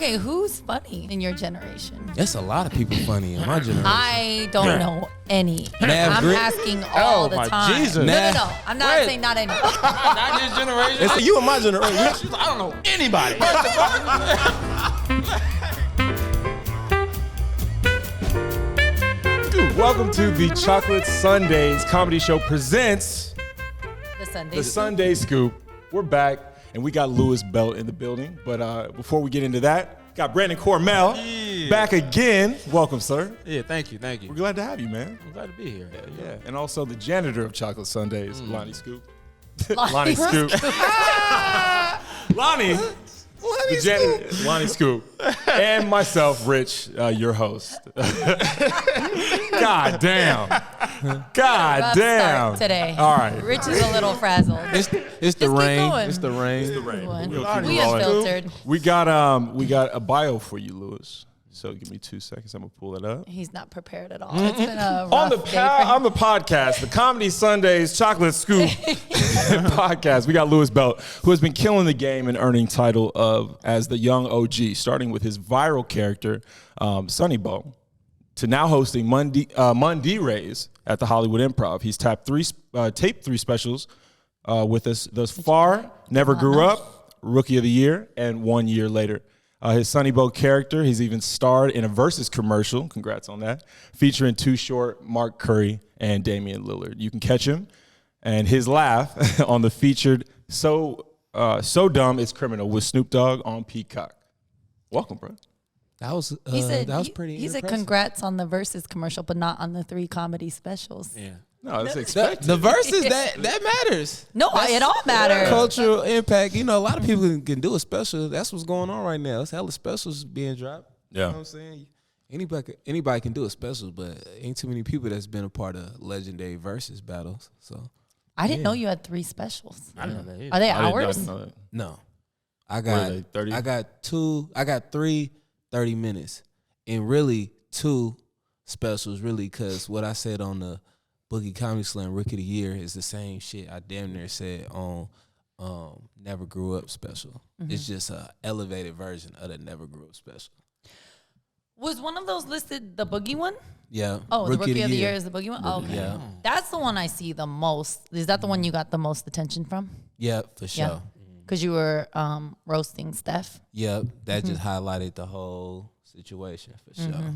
Okay, who's funny in your generation? There's a lot of people funny in my generation. I don't know any. Nav I'm Grit? asking all the time. Jesus. No. I'm not Wait. saying not any. Not this generation. It's you in my generation. I don't know anybody. Welcome to the Chocolate Sundaes comedy show presents The Sundaes. the Sunday Scoop. We're back, and we got Louis Belt in the building. But before we get into that, got Brandon Cormel back again. Welcome, sir. Yeah, thank you. We're glad to have you, man. I'm glad to be here. Yeah, and also the janitor of Chocolate Sundaes, Lani Scoop. Lonnie Scoop. Lonnie. Lani Scoop. And myself, Rich, your host. God damn. God damn. Today. All right. Rich is a little frazzled. It's the Just keep rain. going. It's the rain. We unfiltered. We got a bio for you, Louis. So give me 2 seconds. I'm gonna pull it up. He's not prepared at all. It's been a rough On the day for him. on the podcast, the Comedy Sundaes Chocolate Scoop podcast, we got Louis Belt, who has been killing the game and earning title of as the young OG, starting with his viral character, Sonny Bo, to now hosting Monday Rays at the Hollywood Improv. He's taped three specials with us thus far. Never Grew Up, Rookie of the Year, and 1 year later. His Sonny Bo character, he's even starred in a Versus commercial, congrats on that, featuring Too Short, Mark Curry, and Damian Lillard. You can catch him and his laugh on the featured So Dumb It's Criminal with Snoop Dogg on Peacock. Welcome, bro. That was pretty He said impressive. congrats on the Versus commercial, but not on the 3 comedy specials. Yeah. No, that's expected. The verses that matters. No, it all matters. Cultural impact. You know, a lot of people can do a special. That's what's going on right now. There's hella specials being dropped. Yeah. You know what I'm saying? Anybody can do a special, but ain't too many people that's been a part of legendary versus battles. So I didn't know you had 3 specials. I didn't know that either. Are they I hours? didn't know that. no. I What are got they, 30? I got 3 30 minutes. And really 2 specials, really, because what I said on the Pookey Comedy Slam Rookie of the Year is the same shit I damn near said on Never Grew Up special. It's just a elevated version of the Never Grew Up special. Was one of those listed the Boogie one? Yeah. Oh, the Rookie of the Year is the Boogie one? Oh, okay. Yeah. That's the one I see the most. Is that the one you got the most attention from? Yeah, for sure. Yeah. Because you were roasting Steph. Yeah, that just highlighted the whole situation for sure.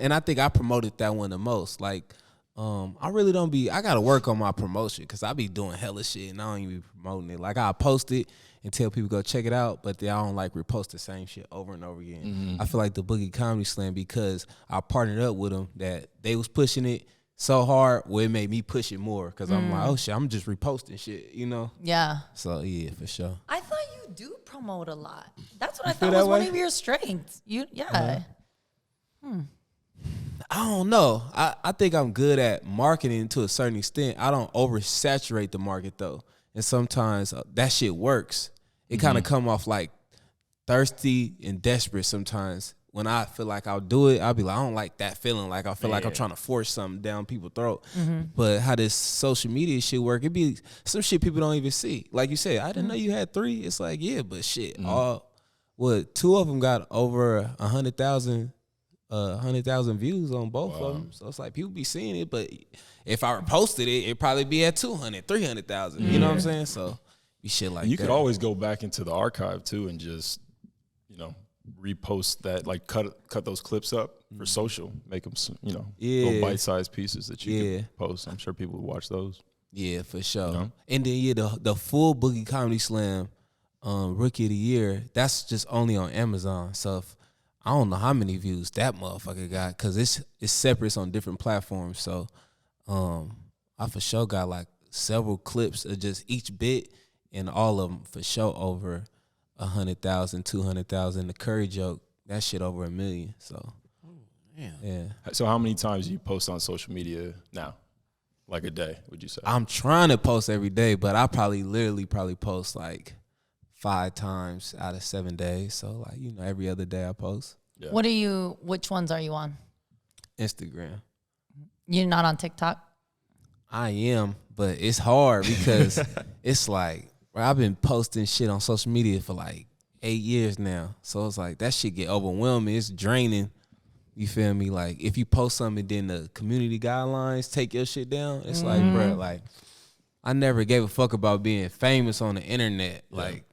And I think I promoted that one the most. Like, I really don't I gotta work on my promotion because I be doing hella shit and I don't even be promoting it. Like, I post it and tell people go check it out, but then I don't like repost the same shit over and over again. I feel like the Boogie Comedy Slam, because I partnered up with them, that they was pushing it so hard, well, it made me push it more because I'm like, oh shit, I'm just reposting shit, you know? Yeah. So yeah, for sure. I thought you do promote a lot. That's what I feel thought was that one way? of your strengths. Yeah. I don't know. I think I'm good at marketing to a certain extent. I don't oversaturate the market though. And sometimes that shit works. It kind of come off like thirsty and desperate sometimes. When I feel like I'll do it, I'll be like, I don't like that feeling. Like I feel like I'm trying to force something down people's throat. But how this social media shit work, it be some shit people don't even see. Like you said, I didn't know you had 3. It's like, yeah, but shit, 2 of them got over 100,000 views on both of them. So it's like people be seeing it, but if I reposted it, it'd probably be at 200, 300,000. You know what I'm saying? So be shit like that. You could always go back into the archive too and just, repost that, like cut those clips up for social, make them, little bite-sized pieces that you can post. I'm sure people would watch those. Yeah, for sure. know? And then the full Boogie Comedy Slam Rookie of the Year, that's just only on Amazon. So I don't know how many views that motherfucker got because it's separate, it's on different platforms. So I for sure got like several clips of just each bit, and all of them for sure over 100,000, 200,000. The Curry joke, that shit over 1 million. So yeah. So how many times do you post on social media now? Like a day, would you say? I'm trying to post every day, but I probably post like 5 times out of 7 days. So like, every other day I post. Yeah. Which ones are you on? Instagram. You're not on TikTok? I am, but it's hard because it's like, I've been posting shit on social media for like 8 years now. So it's like that shit get overwhelming. It's draining. You feel me? Like if you post something and then the community guidelines take your shit down, it's like, bro, like I never gave a fuck about being famous on the internet. Like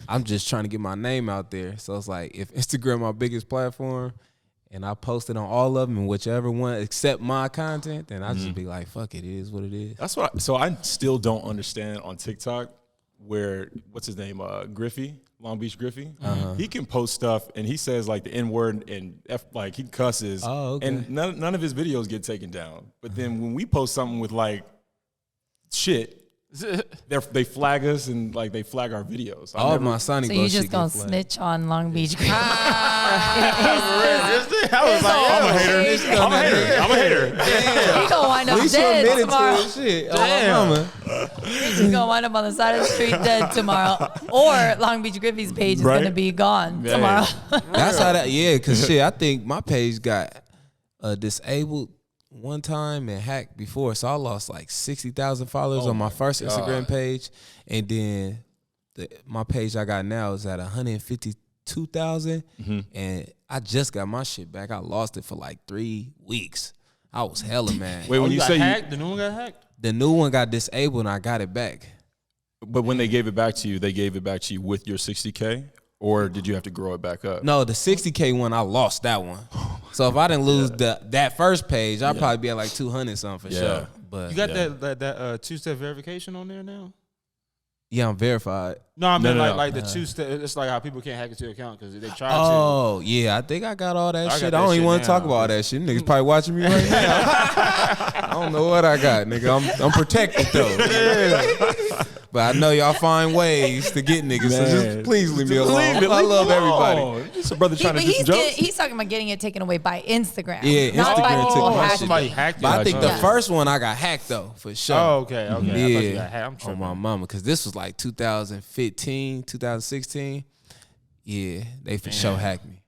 I'm just trying to get my name out there. So it's like if Instagram my biggest platform and I post it on all of them and whichever one except my content, then I just be like, fuck it, it is what it is. That's what. So I still don't understand on TikTok where what's his name, Griffey, Long Beach Griffey. He can post stuff and he says like the N word and like he cusses, and none of his videos get taken down. But then when we post something with like shit, they flag us and like they flag our videos. All my Sunny So Glow you shit just gonna get flagged. snitch on Long Beach? I'm a hater. You gonna wind At up least you dead admitted tomorrow. to it, shit. Oh, my mama. You're just gonna wind up on the side of the street dead tomorrow, or Long Beach Griffey's page is Right? gonna be gone tomorrow. That's how that, yeah, because shit, I think my page got disabled one time and hacked before. So I lost like 60,000 followers on my first Instagram page. And then my page I got now is at 152,000. And I just got my shit back. I lost it for like 3 weeks. I was hella mad. Wait, when you say hacked, the new one got hacked? The new one got disabled and I got it back. but when they gave it back to you, they gave it back to you with your 60K, or did you have to grow it back up? No, the 60K one, I lost that one. So if I didn't lose that first page, I'd probably be at like 200 something for sure. But You got that two-step verification on there now? yeah, I'm verified. No, I mean No. like the two-step. It's like how people can't hack into your account because they tried Oh, yeah, I think I got all that I got shit. that I don't shit even want to now. talk about all that shit. Niggas probably watching me right now. I don't know what I got, nigga. I'm protected though. But I know y'all find ways to get niggas. So just please leave me alone. I love everybody. It's a brother trying But to do some jokes. he's talking about getting it taken away by Instagram. Yeah, not by Instagram took people my hacking. shit. Somebody hacked it. But I think the Yeah. first one I got hacked though, for sure. Oh, okay. I thought you got hacked. I'm On tripping. my mama, because this was like 2015, 2016. Yeah, they for sure hacked me.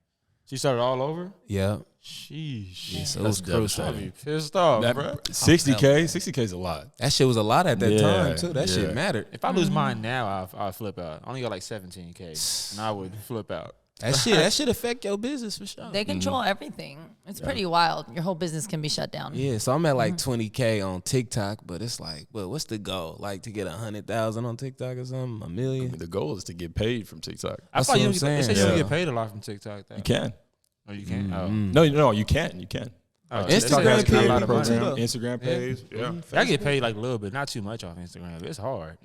She started all over? Yeah. Sheesh. Yeah, so it was crucial. I'd be pissed off, That, bro. 60K is a lot. That shit was a lot at that Yeah, time too. That yeah. shit mattered. If I lose mine now, I'll flip out. I only got like 17K, and I would flip out. That shit affect your business for sure. They control everything. It's pretty wild. Your whole business can be shut down. Yeah, so I'm at like 20K on TikTok, but it's like, well, what's the goal? Like to get 100,000 on TikTok or something? $1 million? The goal is to get paid from TikTok. I That's thought what you I'm they saying. said you don't Yeah. get paid a lot from TikTok. Though. You can. Oh, you can? Oh. No, you can. You can. Oh, Instagram that's paid not a me lot of money. program. Instagram page. Yeah. I get paid like a little bit, not too much off Instagram. It's hard.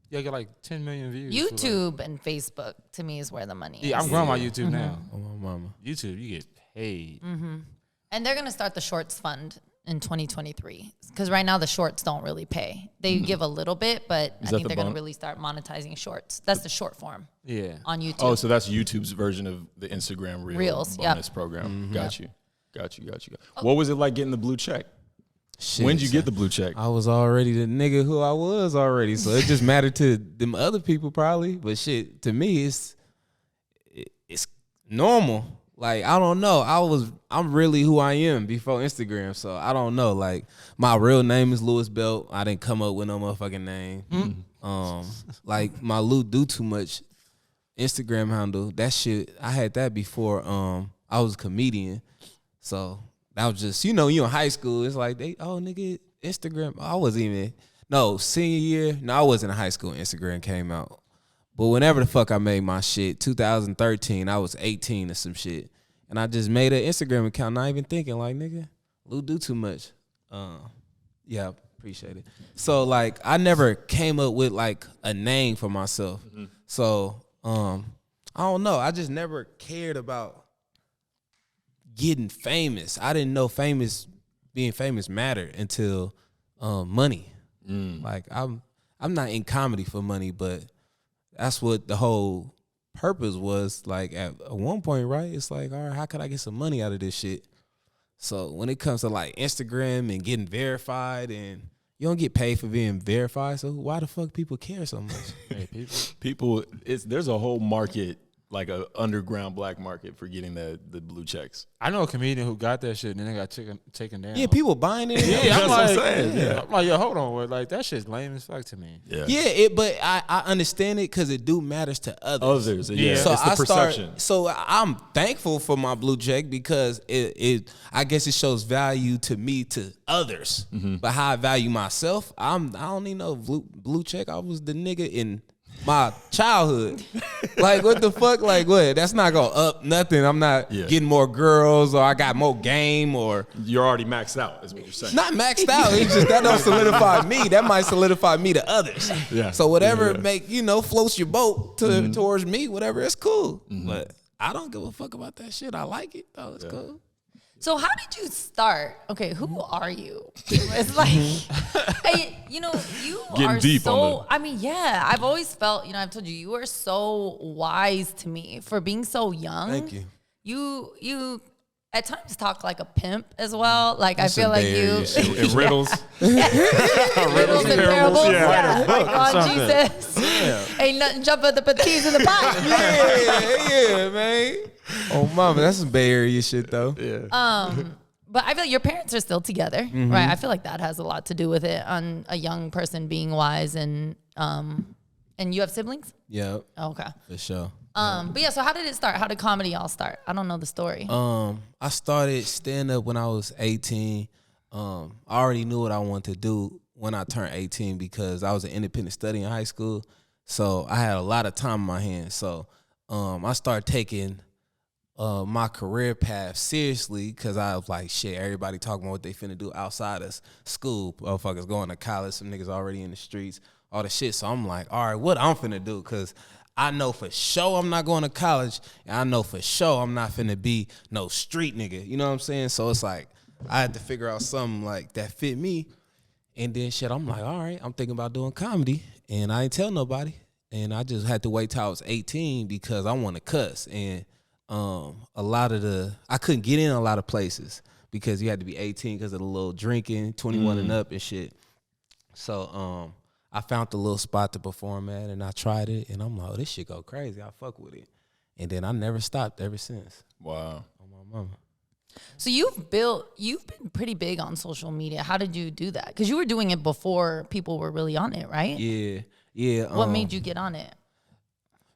Yeah, I get like 10 million views. for, like- YouTube and Facebook to me is where the money is. Yeah, I'm growing my YouTube now. Oh my mama. YouTube, you get paid. And they're going to start the shorts fund in 2023 because right now the shorts don't really pay. They give a little bit, but I that think the they're going to bon- really start monetizing shorts. That's the short form Yeah. on YouTube. Oh, so that's YouTube's version of the Instagram Reels, yep. bonus program. Got you. What was it like getting the blue check? Shit, When'd you son. get the blue check? I was already the nigga who I was already, so it just mattered to them other people probably. But shit, to me, it's normal. Like I don't know, I'm really who I am before Instagram, so I don't know. Like my real name is Louis Belt. I didn't come up with no motherfucking name. Like my Lou Do Too Much Instagram handle. That shit, I had that before. I was a comedian, so. That was just, you in high school. It's like, nigga, Instagram. I wasn't even, senior year. No, I wasn't in high school when Instagram came out. But whenever the fuck I made my shit, 2013, I was 18 or some shit. And I just made an Instagram account, not even thinking, like, nigga, Lou Do Too Much. Yeah, appreciate it. So, like, I never came up with, like, a name for myself. So, I don't know. I just never cared about getting famous. I didn't know being famous mattered until money. Like I'm not in comedy for money, but that's what the whole purpose was. Like at one point, right? It's like, all right, how could I get some money out of this shit? So when it comes to like Instagram and getting verified, and you don't get paid for being verified, so why the fuck people care so much? Hey, people. People, there's a whole market like a underground black market for getting the blue checks. I know a comedian who got that shit and then they got taken down. Yeah, people buying it. Yeah, I'm That's what like, I'm saying. I'm like, yo, hold on, like that shit's lame as fuck to me. Yeah, but I understand it because it do matters to others. Yeah. So it's the perception. So I'm thankful for my blue check because it I guess it shows value to me to others. But how I value myself, I don't need no blue check. I was the nigga in my childhood. Like, what the fuck? Like, what? That's not gonna up nothing. I'm not getting more girls or I got more game or You're already maxed out, is what you're saying. not maxed out. It's just that don't solidify me. That might solidify me to others. Yeah. So whatever make floats your boat towards me, whatever, it's cool. But I don't give a fuck about that shit. I like it though. It's cool. So how did you start? Okay, who are you? It's like, hey, you Getting are deep so. on I mean, yeah, I've always felt. I've told you are so wise to me for being so young. Thank you. You at times talk like a pimp as well. Like I feel like you In riddles. riddles and parables. Yeah. Like on something. Jesus. Ain't nothing jumping the petties in the pot. yeah, man. Oh, mama, that's some Bay Area shit though. Yeah. But I feel like your parents are still together, right? I feel like that has a lot to do with it on a young person being wise and you have siblings? Yeah, Okay. for sure. But yeah, so how did it start? How did comedy all start? I don't know the story. I started stand up when I was 18. I already knew what I wanted to do when I turned 18 because I was an independent study in high school. So I had a lot of time in my hands. So I started taking my career path seriously because I was like, shit, everybody talking about what they finna do outside of school. Motherfuckers going to college, some niggas already in the streets, all the shit. So I'm like, all right, what I'm finna do? Because I know for sure I'm not going to college, and I know for sure I'm not finna be no street nigga. You know what I'm saying? So it's like I had to figure out something like that fit me. And then shit, I'm like, all right, I'm thinking about doing comedy. And I ain't tell nobody. And I just had to wait till I was 18 because I want to cuss. And I couldn't get in a lot of places because you had to be 18 because of the little drinking, 21 and up and shit. So I found the little spot to perform at and I tried it and I'm like, oh, this shit go crazy. I fuck with it. And then I never stopped ever since. Wow. On my mama. So you've been pretty big on social media. How did you do that? Because you were doing it before people were really on it, right? Yeah. What made you get on it?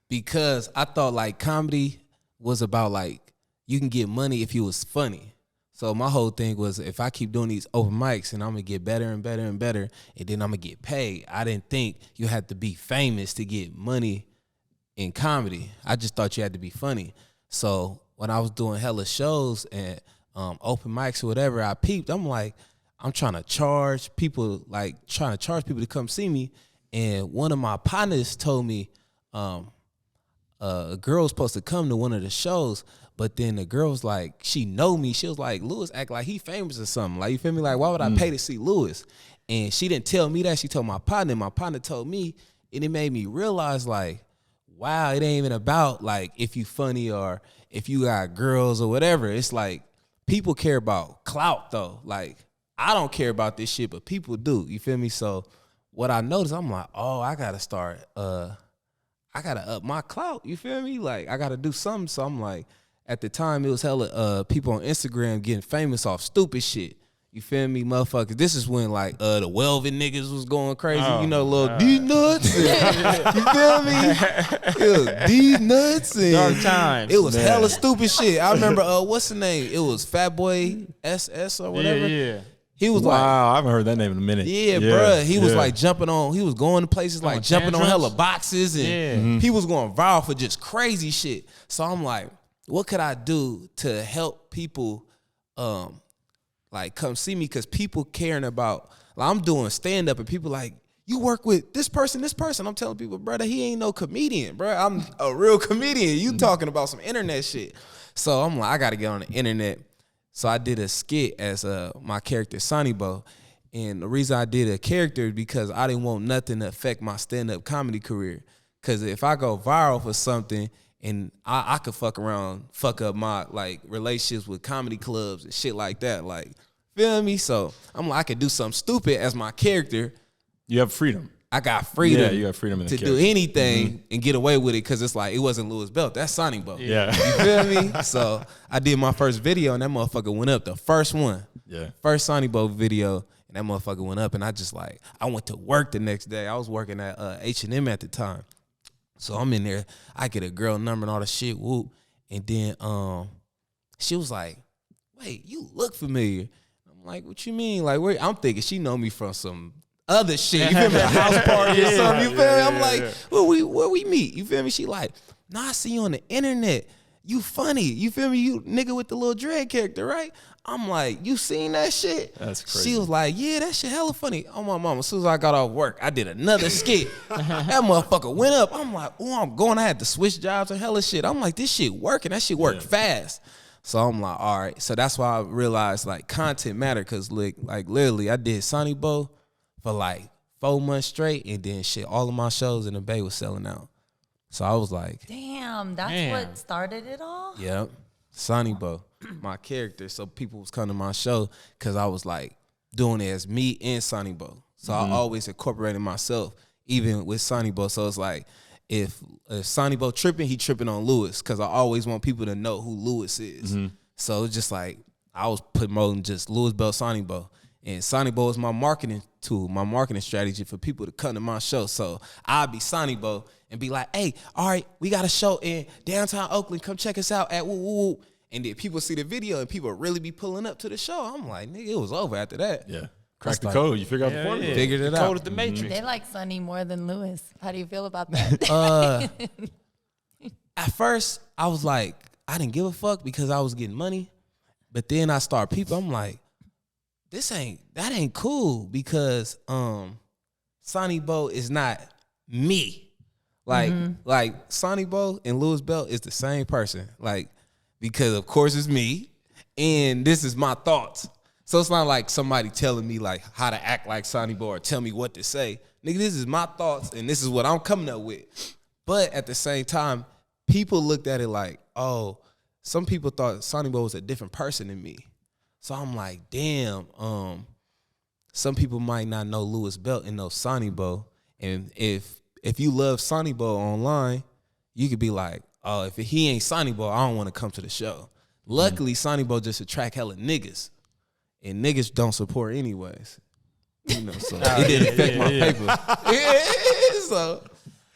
Because I thought like comedy was about like you can get money if you was funny. So my whole thing was if I keep doing these open mics and I'm gonna get better and better and better and then I'm gonna get paid. I didn't think you had to be famous to get money in comedy. I just thought you had to be funny. So when I was doing hella shows and open mics or whatever, I peeped. I'm like, I'm trying to charge people to come see me. And one of my partners told me a girl was supposed to come to one of the shows, but then the girl was like, she know me. She was like, Lewis act like he famous or something. Like, you feel me? Like, why would I pay to see Lewis? And she didn't tell me that. She told my partner. My partner told me, and it made me realize, like, wow, it ain't even about, like, if you funny or if you got girls or whatever. It's like, people care about clout, though. Like, I don't care about this shit, but people do. You feel me? So what I noticed, I'm like, oh, I got to start, I got to up my clout. You feel me? Like, I got to do something. So I'm like, at the time, it was hella people on Instagram getting famous off stupid shit. You feel me, motherfuckers? This is when, like, the Welvin niggas was going crazy. Oh, you know, little D-nuts. You feel me? It was D-nuts. Dark times. It was hella stupid shit. I remember, what's the name? It was Fat Boy SS or whatever. Yeah. He was like, wow, I haven't heard that name in a minute. yeah, bruh. He was like jumping on, he was going to places like jumping on hella boxes and he was going viral for just crazy shit. So I'm like, what could I do to help people like come see me? Because people caring about, like I'm doing stand up and people like, you work with this person. I'm telling people, brother, he ain't no comedian, bro. I'm a real comedian. You talking about some internet shit. So I'm like, I got to get on the internet. So I did a skit as my character, Sonny Bo. And the reason I did a character is because I didn't want nothing to affect my stand-up comedy career. Because if I go viral for something and I could fuck up my like relationships with comedy clubs and shit like that. Like, feel me? So I'm like, I could do something stupid as my character. You have freedom. I got freedom. Yeah, you got freedom in the to do anything and get away with it because it's like it wasn't Louis Belt. That's Sonny Bo. Yeah. You feel me? So I did my first video and that motherfucker went up. The first one. Yeah. First Sonny Bo video and that motherfucker went up and I just like I went to work the next day. I was working at H&M at the time. So I'm in there. I get a girl number and all the shit. Whoop. And then she was like, "Wait, you look familiar." I'm like, "What you mean?" Like, I'm thinking she know me from some other shit. You feel me? A house party or something. You feel me? I'm like, where we meet? You feel me? She like, "Nah, I see you on the internet. You funny. You feel me? You nigga with the little dread character, right?" I'm like, "You seen that shit?" That's crazy. She was like, "Yeah, that shit hella funny." Oh, my mama. As soon as I got off work, I did another skit. That motherfucker went up. I'm like, "Oh, I'm going." I had to switch jobs and hella shit. I'm like, this shit working. That shit worked fast. So I'm like, all right. So that's why I realized like content matter because like literally I did Sonny Bo for like 4 months straight and then shit, all of my shows in the Bay was selling out. So I was like, damn, that's what started it all? yep, Sonny Bo, my character. So people was coming to my show because I was like doing it as me and Sonny Bo. So I always incorporated myself even with Sonny Bo. So it's like, if Sonny Bo tripping, he tripping on Lewis because I always want people to know who Lewis is. So it's just like I was promoting just Louis Belt, Sonny Bo. And Sonny Bo is my marketing tool, my marketing strategy for people to come to my show. So I'll be Sonny Bo and be like, "Hey, all right, we got a show in downtown Oakland. Come check us out at woo woo woo." And then people see the video and people really be pulling up to the show. I'm like, nigga, it was over after that. Yeah. Crack the code. You figure out the formula. Figured it The out. code of the Matrix. They like Sonny more than Lewis. How do you feel about that? At first, I was like, I didn't give a fuck because I was getting money. But then I start peeping. I'm like, that ain't cool because Sonny Bo is not me. Like Sonny Bo and Louis Belt is the same person. Like, because of course it's me and this is my thoughts. So it's not like somebody telling me like how to act like Sonny Bo or tell me what to say. Nigga, this is my thoughts and this is what I'm coming up with. But at the same time, people looked at it like, oh, some people thought Sonny Bo was a different person than me. So I'm like, damn, some people might not know Louis Belt and know Sonny Bo. And if you love Sonny Bo online, you could be like, oh, if he ain't Sonny Bo, I don't want to come to the show. Luckily, Sonny Bo just attract hella niggas. And niggas don't support anyways. You know, so it didn't affect my paper. So,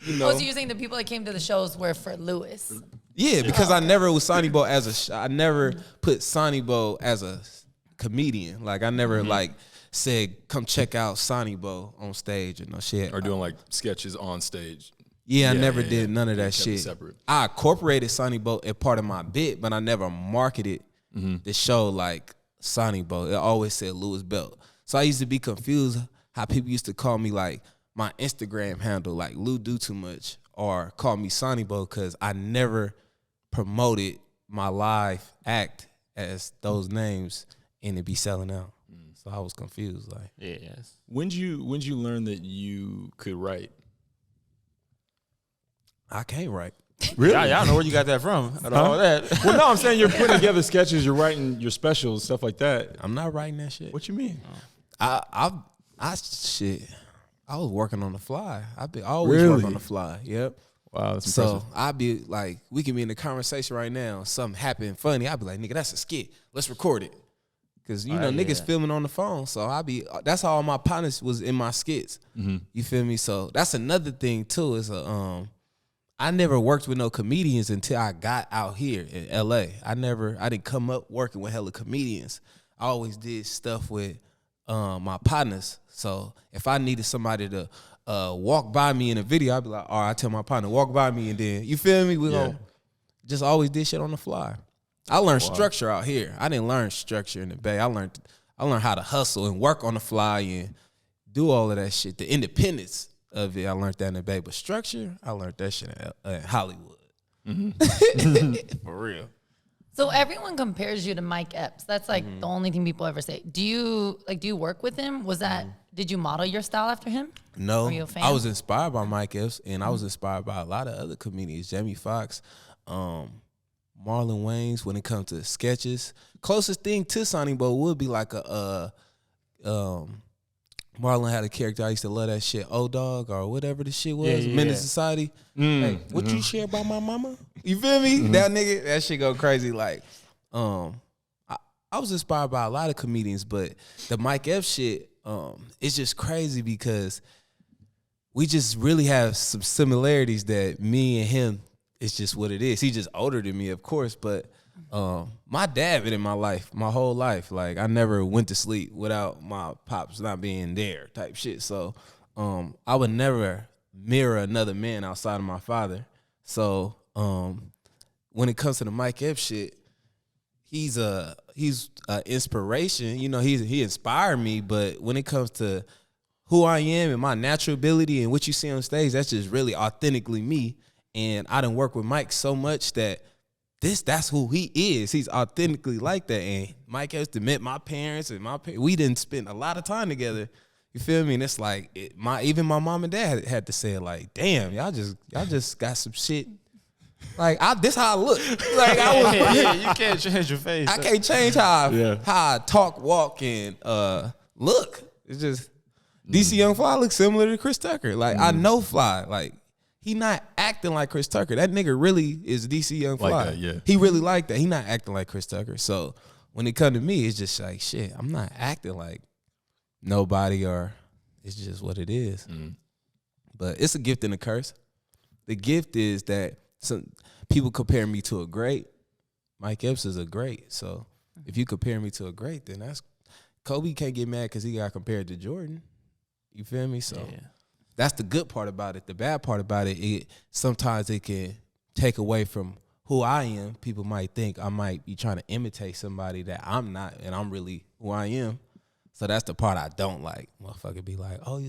you know. Oh, so you're saying the people that came to the shows were for Lewis? Yeah, because I never was Sonny Bo I never put Sonny Bo as a comedian. Like I never like said, come check out Sonny Bo on stage and no shit. Or doing like sketches on stage. Yeah, I never did none of that shit. Separate. I incorporated Sonny Bo as part of my bit, but I never marketed the show like Sonny Bo. It always said Louis Belt. So I used to be confused how people used to call me like my Instagram handle, like Lou Do Too Much, or call me Sonny Bo because I never promoted my live act as those names and it be selling out. So I was confused. Like, Yes. When did you learn that you could write? I can't write. Really? Yeah, I don't know where you got that from. Out of all that. Well, no, I'm saying you're putting together sketches, you're writing your specials, stuff like that. I'm not writing that shit. What you mean? I was working on the fly. I always Really? work on the fly. Yep. Wow, that's So impressive. I'd be like, we can be in a conversation right now. Something happened funny. I'd be like, nigga, that's a skit. Let's record it. Cause you know niggas filming on the phone. So that's how all my partners was in my skits. You feel me? So that's another thing too. Is I never worked with no comedians until I got out here in LA. I didn't come up working with hella comedians. I always did stuff with my partners. So if I needed somebody to walk by me in a video, I'd be like, all right, I tell my partner, walk by me, and then you feel me? We gonna just always did shit on the fly. I learned structure out here. I didn't learn structure in the Bay. I learned how to hustle and work on the fly and do all of that shit. The independence of it, I learned that in the Bay. But structure, I learned that shit in Hollywood. For real. So everyone compares you to Mike Epps. That's like the only thing people ever say. Do you work with him? Did you model your style after him? No, Were you a fan? I was inspired by Mike Epps, and I was inspired by a lot of other comedians. Jamie Foxx, Marlon Wayans. When it comes to sketches, closest thing to Sonny Bo would be like a Marlon had a character. I used to love that shit. O-Dog or whatever the shit was. Menace Society. Hey, what you share about my mama? You feel me? That nigga, that shit go crazy. Like, I was inspired by a lot of comedians, but the Mike F shit, it's just crazy because we just really have some similarities that me and him, it's just what it is. He's just older than me, of course, but my dad been in my life, my whole life. Like, I never went to sleep without my pops not being there type shit. So I would never mirror another man outside of my father. So when it comes to the Mike F shit, he's a inspiration. You know, he inspired me, but when it comes to who I am and my natural ability and what you see on stage, that's just really authentically me. And I done work with Mike so much that that's who he is. He's authentically like that. And Mike has to met my parents and we didn't spend a lot of time together. You feel me? And it's like even my mom and dad had to say it like, damn, y'all just got some shit. Like this how I look. Like you can't change your face. I can't change how I talk, walk, and look. It's just DC Young Fly looks similar to Chris Tucker. Like I know Fly. Like he not acting like Chris Tucker. That nigga really is DC Young Fly. Like that, yeah. He really like that. He not acting like Chris Tucker. So when it come to me, it's just like shit. I'm not acting like nobody, or it's just what it is. But it's a gift and a curse. The gift is that some people compare me to a great. Mike Epps is a great. So if you compare me to a great, then that's Kobe can't get mad because he got compared to Jordan. You feel me? So that's the good part about it. The bad part about it, sometimes it can take away from who I am. People might think I might be trying to imitate somebody that I'm not, and I'm really who I am. So that's the part I don't like. Motherfucker be like, oh,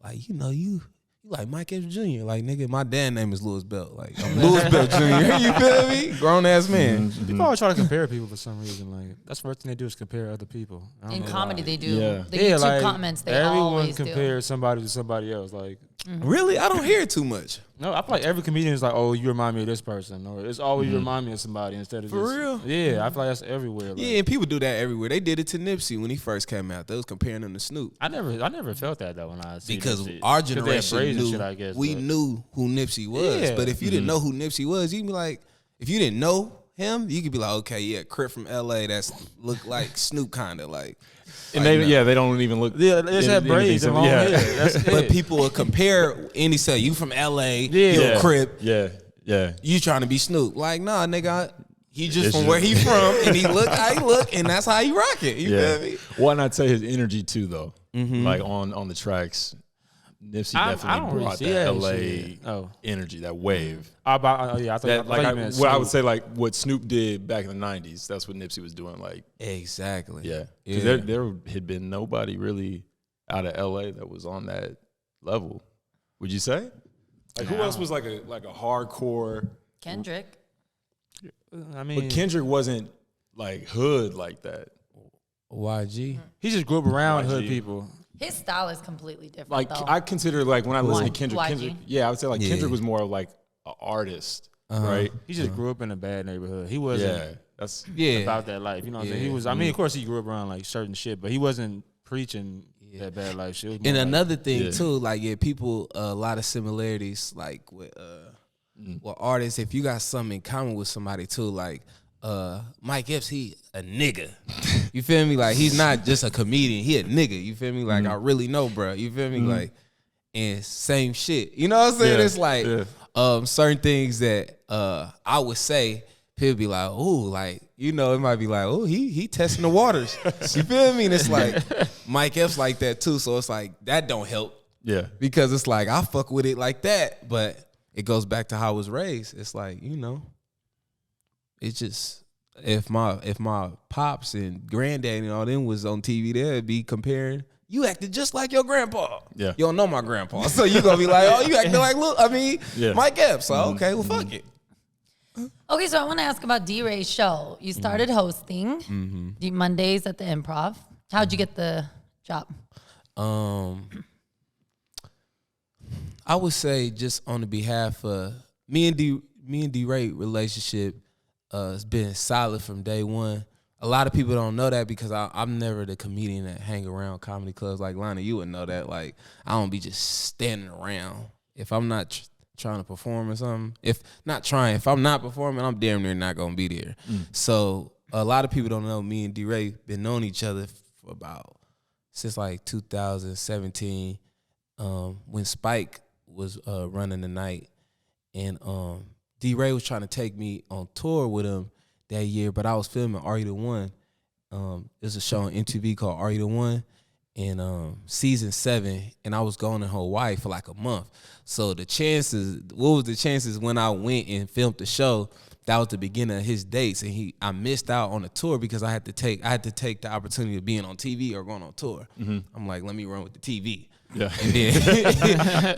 like, you know, you like Mike Epps Jr. Like, nigga, my dad name is Louis Belt. Like, I'm Louis Belt Jr. You feel me? Grown ass man. People always try to compare people for some reason. Like, that's the first thing they do is compare other people. In comedy, they do. Yeah. The YouTube like, comments, they everyone always compares somebody to somebody else. Like, Really? I don't hear it too much. no, I feel like every comedian is like, oh, you remind me of this person, or it's always you remind me of somebody instead of For just, real? Yeah, I feel like that's everywhere. Like, Yeah, and people do that everywhere. They did it to Nipsey when he first came out. They was comparing him to Snoop. I never felt that though when I see Because that shit. our 'Cause they had generation braids and knew, shit, I guess, we but- knew who Nipsey was. Yeah. But if you didn't know who Nipsey was, you'd be like, if you didn't know him, you could be like, okay, yeah, Crip from LA, that's look like Snoop kind of like. And like, they don't even look. Yeah, they just have braids and long hair. That's it. But people will compare any say you from LA, you Yeah. a Crip, Yeah. you trying to be Snoop. Like, nah, nigga, he just It's from where he from, and he look how he look, and that's how he rock it. You feel me? Well, and I'd say his energy too, though. Like on the tracks, Nipsey I definitely don't really brought see that that LA shit. Oh. energy, that wave. Yeah, I thought That, like, you meant what I Snoop. would say, like what Snoop did back in the '90s. That's what Nipsey was doing. Like, Exactly. yeah, 'cause Yeah. there had been nobody really out of LA that was on that level. Would you say? Like, who else was like a hardcore? Kendrick. I mean, But Kendrick wasn't like hood like that. YG. he just grew up around YG. hood people. His style is completely different, Like, though. I consider, like, when I listen to YG. Kendrick, yeah, I would say like Yeah. Kendrick was more of like an artist, right? He just grew up in a bad neighborhood. He wasn't Yeah, that's about that life. You know what I'm saying? He was. I mean, of course, he grew up around like certain shit, but he wasn't preaching that bad life shit. It was more And like- another thing Yeah. too, like people, a lot of similarities, like with artists. If you got something in common with somebody too, like Mike Epps, he a nigga. You feel me? Like he's not just a comedian, he a nigga. You feel me? Like I really know, bro. You feel me? Like, and same shit. You know what I'm saying? Yeah. It's like certain things that I would say. People be like, oh, like, you know, it might be like, oh, he testing the waters. You feel me? And it's like Mike Epps like that too. So it's like that don't help. yeah. Because it's like I fuck with it like that, but it goes back to how I was raised. It's like, you know, it's just if my pops and granddad and all them was on TV, they'd be comparing. You acted just like your grandpa. Yeah. You don't know my grandpa, so you gonna be like, oh, you acting like Yeah. Mike Epps. So okay, well fuck it. Okay, so I want to ask about D-Ray's show. You started hosting the Mondays at the Improv. How'd you get the job? I would say just on the behalf of me and D-Ray relationship has been solid from day one. a lot of people don't know that because I'm never the comedian that hang around comedy clubs like Lani. You would know that. Like, I don't be just standing around. If I'm not trying to perform or something, if I'm not performing, I'm damn near not going to be there. So a lot of people don't know me and D-Ray been knowing each other for since like 2017 when Spike was running the night. And D-Ray was trying to take me on tour with him that year, but I was filming Are You the One? There's a show on MTV called Are You the One? In season 7, and I was going to Hawaii for like a month. So what was the chances when I went and filmed the show? That was the beginning of his dates, and I missed out on the tour because I had to take the opportunity of being on TV or going on tour. I'm like, let me run with the TV. Yeah. And then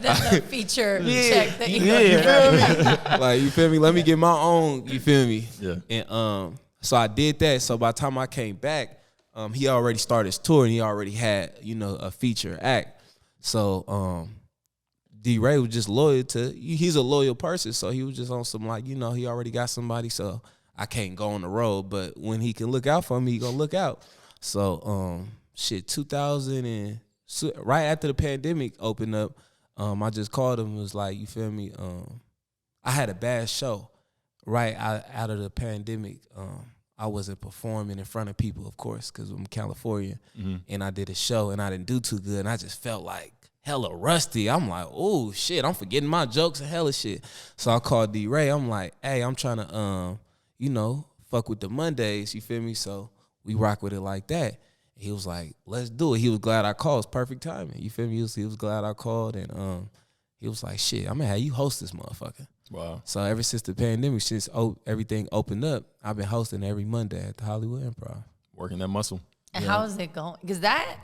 That's a feature check that you like, you feel me? Let me get my own, you feel me? Yeah. And so I did that. So by the time I came back, he already started his tour and he already had, a feature act. So D-Ray was just he's a loyal person. So he was just on some like, he already got somebody, so I can't go on the road. But when he can look out for me, he gonna look out. So 2000 right after the pandemic opened up, I just called him and was like, you feel me? I had a bad show right out of the pandemic. I wasn't performing in front of people, of course, because I'm Californian. And I did a show and I didn't do too good. And I just felt like hella rusty. I'm like, oh, shit, I'm forgetting my jokes and hella shit. So I called D-Ray. I'm like, hey, I'm trying to, fuck with the Mondays, you feel me? So we rock with it like that. He was like, let's do it. He was glad I called. It's perfect timing. You feel me? He was glad I called. And he was like, shit, I'm going to have you host this motherfucker. Wow. So ever since the pandemic, since everything opened up, I've been hosting every Monday at the Hollywood Improv. Working that muscle. And how is it going? Because that,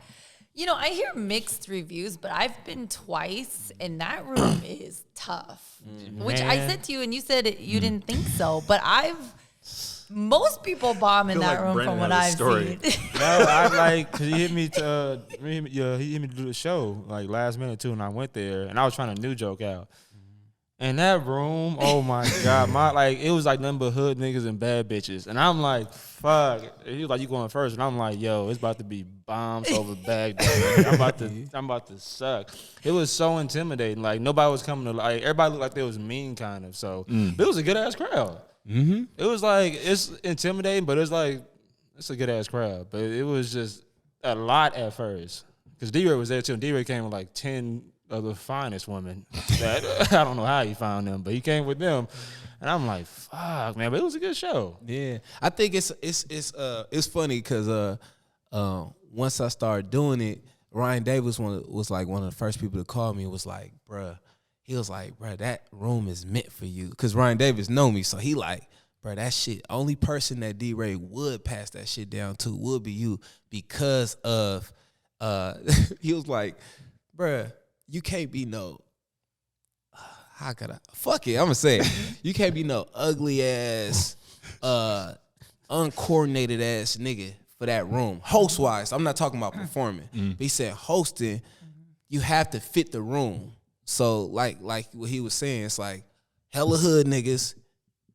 I hear mixed reviews, but I've been twice, and that room is tough. Which I said to you, and you said you didn't think so. But most people bomb in that room from what I've seen. No, I cause he hit me to do the show like last minute too, and I went there, and I was trying a new joke out. And that room, oh my God, it was like nothing but hood niggas and bad bitches. And I'm like, fuck. He was like, you going first? And I'm like, yo, it's about to be bombs over Baghdad. I'm about to suck. It was so intimidating. Like nobody was coming to everybody looked like they was mean kind of. So but it was a good ass crowd. It was like, it's intimidating, but it's a good ass crowd. But it was just a lot at first. Because D-Ray was there too. And D-Ray came with like 10 of the finest women that I don't know how he found them, but he came with them, and I'm like, fuck, man, but it was a good show. Yeah, I think it's funny because once I started doing it, Ryan Davis was like one of the first people to call me. Was like, bruh, he was like, bruh, that room is meant for you, because Ryan Davis know me, so he like, bruh, that shit, only person that D-Ray would pass that shit down to would be you, because of he was like, bruh, you can't be how could I? Fuck it, I'm gonna say it. You can't be no ugly ass, uncoordinated ass nigga for that room. Host wise, I'm not talking about performing. But he said hosting, you have to fit the room. So like what he was saying, it's like hella hood niggas,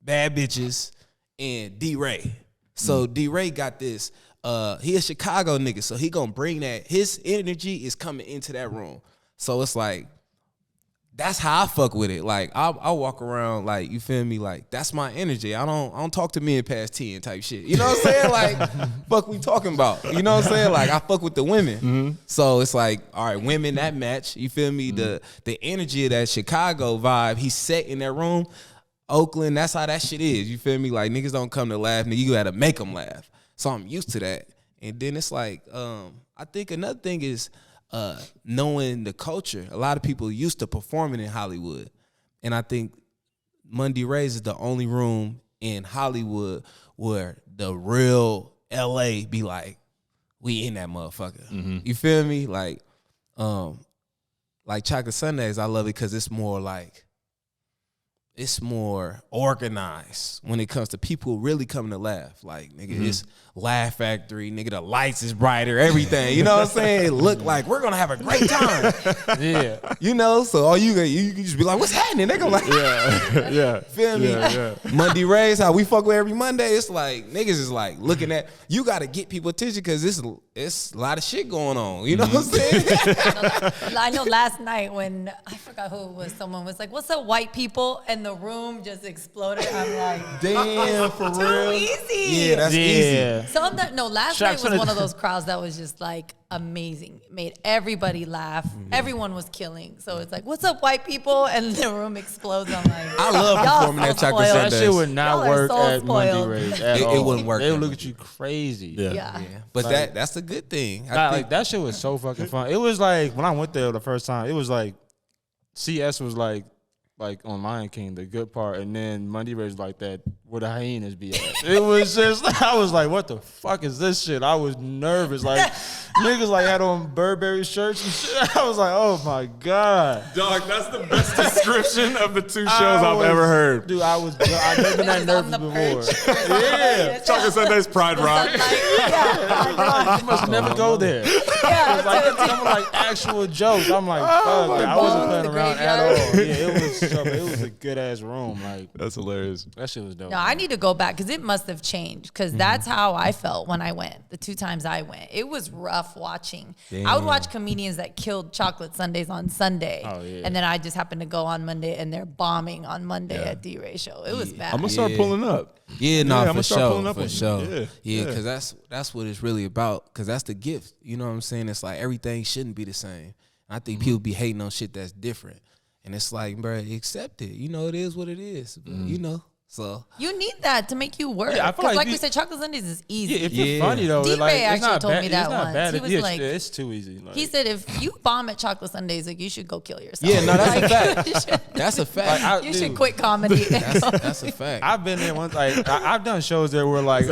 bad bitches, and D-Ray. So D-Ray got this. He a Chicago nigga, so he gonna bring that. His energy is coming into that room. So it's like, that's how I fuck with it. Like I walk around like, you feel me? Like that's my energy. I don't talk to men past 10 type shit. You know what I'm saying? Like, fuck we talking about. You know what I'm saying? Like I fuck with the women. So it's like, all right, women that match. You feel me? The energy of that Chicago vibe. He's set in that room. Oakland, that's how that shit is. You feel me? Like niggas don't come to laugh. Nigga, you gotta make them laugh. So I'm used to that. And then it's like, I think another thing is, knowing the culture. A lot of people used to performing in Hollywood. And I think Monday Rays is the only room in Hollywood where the real LA be like, we in that motherfucker. You feel me? Like Chocolate Sundaes, I love it because it's more like, it's more organized when it comes to people really coming to laugh. Like, nigga, it's Laugh Factory. Nigga, the lights is brighter, everything. You know what I'm saying? It look like we're going to have a great time. Yeah. You know? So all you can just be like, what's happening? They gonna like, Yeah. feel me? Yeah. Monday Rays, how we fuck with every Monday. It's like, niggas is like looking at, you got to get people attention because it's a lot of shit going on. You know what I'm saying? I know last night when, I forgot who it was, someone was like, what's up, white people? And the room just exploded. I'm like, Damn, for too real. easy. Yeah, that's easy. Last night was one of those crowds that was just like amazing. Made everybody laugh. Everyone was killing. So it's like, what's up, white people? And the room explodes. I'm like, I love y'all performing so at Chocolate spoiled. That Sundaes. shit would not Y'all are work so at Monday spoiled. Rays at It all. wouldn't work They would at look at you crazy. Yeah. But Like- that's a good thing. Nah, like that shit was so fucking fun. It was like when I went there the first time, it was like CS was like on Lion King, the good part, and then Monday Rays like that where the hyenas be at. It was just I was like, what the fuck is this shit? I was nervous. Like niggas like had on Burberry shirts and shit. I was like, oh my God. Dog, that's the best description of the two shows I've ever heard. Dude, I've never been that On nervous the before. perch. Yeah. Chocolate Sundays, Pride Rock. Yeah. You must never go there. Yeah. Like some like actual jokes. I'm like, fuck, like, I wasn't playing The around at all. graveyard. Yeah, it was a good ass room. Like That's hilarious. that shit was dope. No, I need to go back because it must have changed because that's how I felt when I went. The 2 times I went, it was rough watching. I would watch comedians that killed Chocolate Sundays on Sunday, and then I just happened to go on Monday and they're bombing on Monday at D-Ray show. It was bad. I'm gonna start pulling up. Yeah, no, I'ma for start sure, pulling up for on sure. you. Yeah, because that's what it's really about. Because that's the gift. You know what I'm saying? It's like everything shouldn't be the same. I think people be hating on shit that's different, and it's like, bro, accept it. You know, it is what it is. But, you know, so You need that to make you work. Yeah, I feel Because like we you- said, Chocolate Sundays is easy. Yeah, if you're funny though, D-Ray like, it's actually not told bad. me that It's not once. bad. He was Yeah, like- it's too easy. Like, He said, if you bomb at Chocolate Sundays, like you should go kill yourself. yeah, no, that's a Like, fact. That's a fact. you should quit comedy. That's a fact. I've been there once. Like I've done shows there where like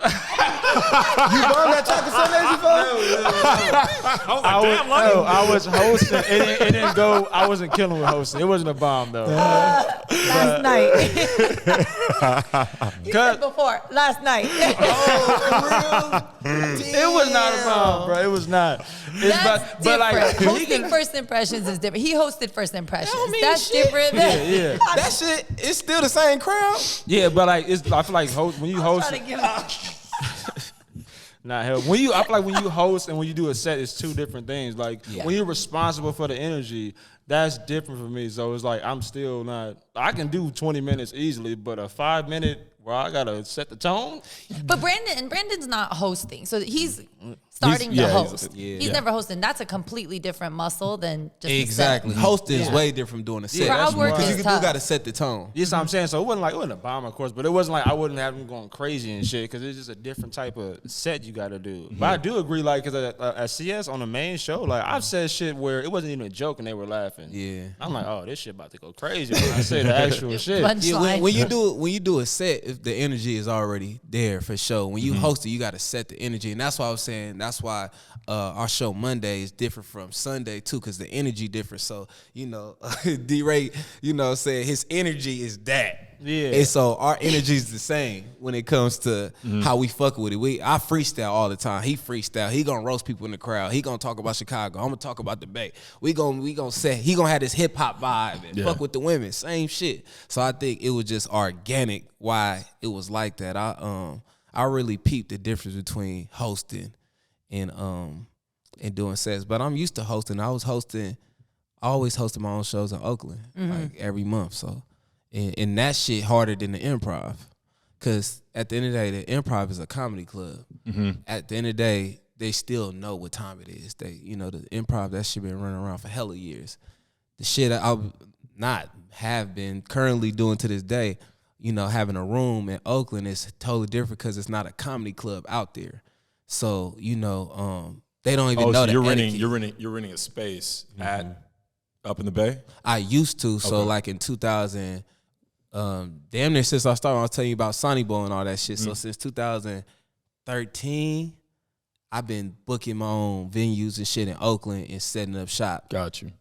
You bombed at Chocolate Sundays before? I was hosting. It didn't go. I wasn't killing with hosting. It wasn't a bomb though. Last night. You said before. Last night. It was not a bomb, bro. It was not. It's That's but like different. Hosting First Impressions is different. He hosted First Impressions. mean That's shit. different. yeah. That shit, it's still the same crowd. Yeah, but like I feel like when you host, Trying to give not help. I feel like when you host and when you do a set, it's two different things. Like when you're responsible for the energy, that's different for me. So it's like I'm still not. I can do 20 minutes easily, but a 5-minute where I gotta set the tone. But Brandon's not hosting, so he's starting to he's- host. yeah. He's never hosting. That's a completely different muscle than just Exactly. A set. Hosting is Yeah. way different from doing a set. Crowd work Because is you tough. got to set the tone. Yes, I'm saying. So it wasn't a bomb, of course, but it wasn't like I wouldn't have them going crazy and shit because it's just a different type of set you got to do. But I do agree, like, because at CS on the main show, like I've said shit where it wasn't even a joke and they were laughing. Yeah. I'm like, oh, this shit about to go crazy when I say the actual shit. Punchline. Yeah, when you do a set, if the energy is already there for sure. When you host it, you got to set the energy, and that's why I was saying that's why our show Monday is different from Sunday too, because the energy different. So you know, D-Ray, you know, said his energy is that. Yeah. And so our energy is the same when it comes to how we fuck with it. I freestyle all the time. He freestyle. He gonna roast people in the crowd. He gonna talk about Chicago. I'm gonna talk about the Bay. We gonna say he gonna have this hip hop vibe and fuck with the women. Same shit. So I think it was just organic why it was like that. I really peeped the difference between hosting and doing sets. But I'm used to hosting. I always hosted my own shows in Oakland like every month. So. And that shit harder than the improv. Because at the end of the day, the improv is a comedy club. At the end of the day, they still know what time it is. The improv, that shit been running around for hella years. The shit I'll not have been currently doing to this day, having a room in Oakland is totally different because it's not a comedy club out there. So, they don't even know so that. you're renting a space at up in the Bay? I used to. So like in 2000, damn near since I started, I was telling you about Sonny Boy and all that shit. So since 2013, I've been booking my own venues and shit in Oakland and setting up shop. Got you.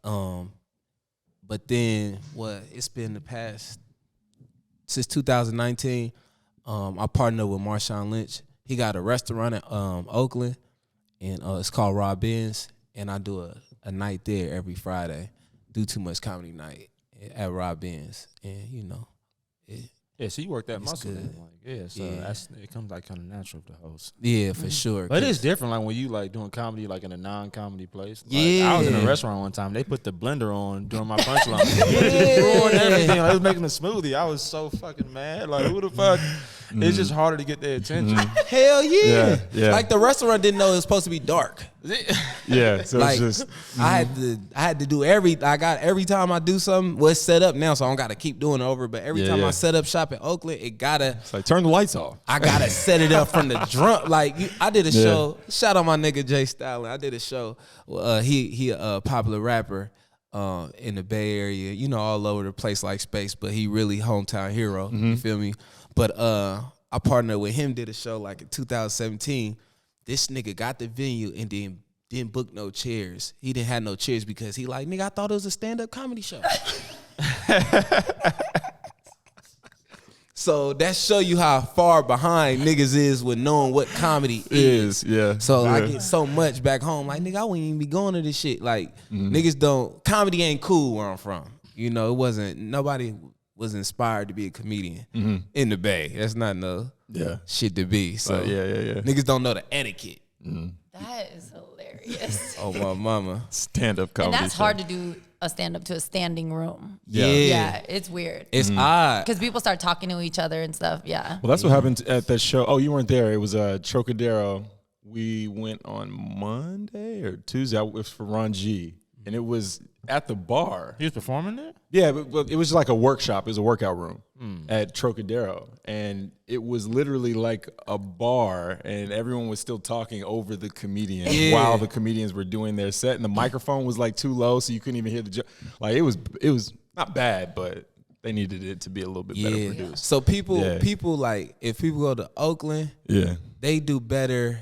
But then it's been the past since 2019. I partnered with Marshawn Lynch. He got a restaurant in Oakland, and it's called Rob Ben's, and I do a night there every Friday. Do Too Much Comedy Night at Rob Ben's, and so you work that muscle. good. It comes like kind of natural to host. Yeah, for sure. But it's different, like when you like doing comedy, like in a non-comedy place. Like, Yeah. I was in a restaurant one time. They put the blender on during my punchline. It just ruined everything. Like, I was making a smoothie. I was so fucking mad. Like, who the fuck? It's just harder to get their attention. Hell yeah. Yeah. Like the restaurant didn't know it was supposed to be dark. Yeah, so Like it's just I had to do every time I do something, it's set up now, so I don't gotta keep doing it over. But every time I set up shop in Oakland, it's like turn the lights off. I gotta set it up from the drum. Like I did a show. Shout out my nigga Jay Stalin. I did a show. He a popular rapper in the Bay Area. All over the place like Space, but he really hometown hero. You feel me? But I partnered with him. Did a show like in 2017. This nigga got the venue and then didn't book no chairs. He didn't have no chairs because he like, nigga, I thought it was a stand-up comedy show. So that show you how far behind niggas is with knowing what comedy is. Yeah. So I get so much back home. Like, nigga, I wouldn't even be going to this shit. Like, niggas comedy ain't cool where I'm from. Nobody was inspired to be a comedian in the Bay. That's not no shit to be. So yeah. Niggas don't know the etiquette. That is hilarious. Oh, my mama. Stand-up comedy. And that's hard to do a stand-up to a standing room. Yeah. It's weird. It's odd. Because people start talking to each other and stuff, yeah. Well, that's what happened at that show. Oh, you weren't there. It was Trocadero. We went on Monday or Tuesday. It was for Ron G. And it was at the bar. He was performing there? Yeah, but it was like a workshop. It was a workout room at Trocadero. And it was literally like a bar, and everyone was still talking over the comedian while the comedians were doing their set. And the microphone was like too low, so you couldn't even hear the joke. Like, it was not bad, but they needed it to be a little bit better produced. So people like, if people go to Oakland, they do better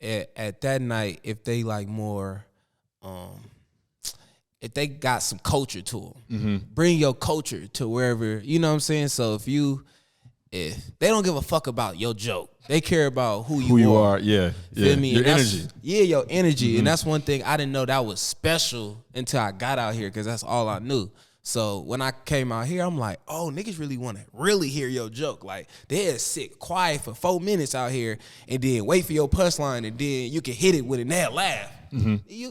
at that night if they like more if they got some culture to them. Bring your culture to wherever, you know what I'm saying? So if they don't give a fuck about your joke, they care about who you are. Feel me? Your energy. Yeah, your energy. And that's one thing I didn't know that was special until I got out here, because that's all I knew. So when I came out here, I'm like, oh, niggas really want to really hear your joke. Like, they'll sit quiet for 4 minutes out here and then wait for your punchline, and then you can hit it with it and they'll laugh.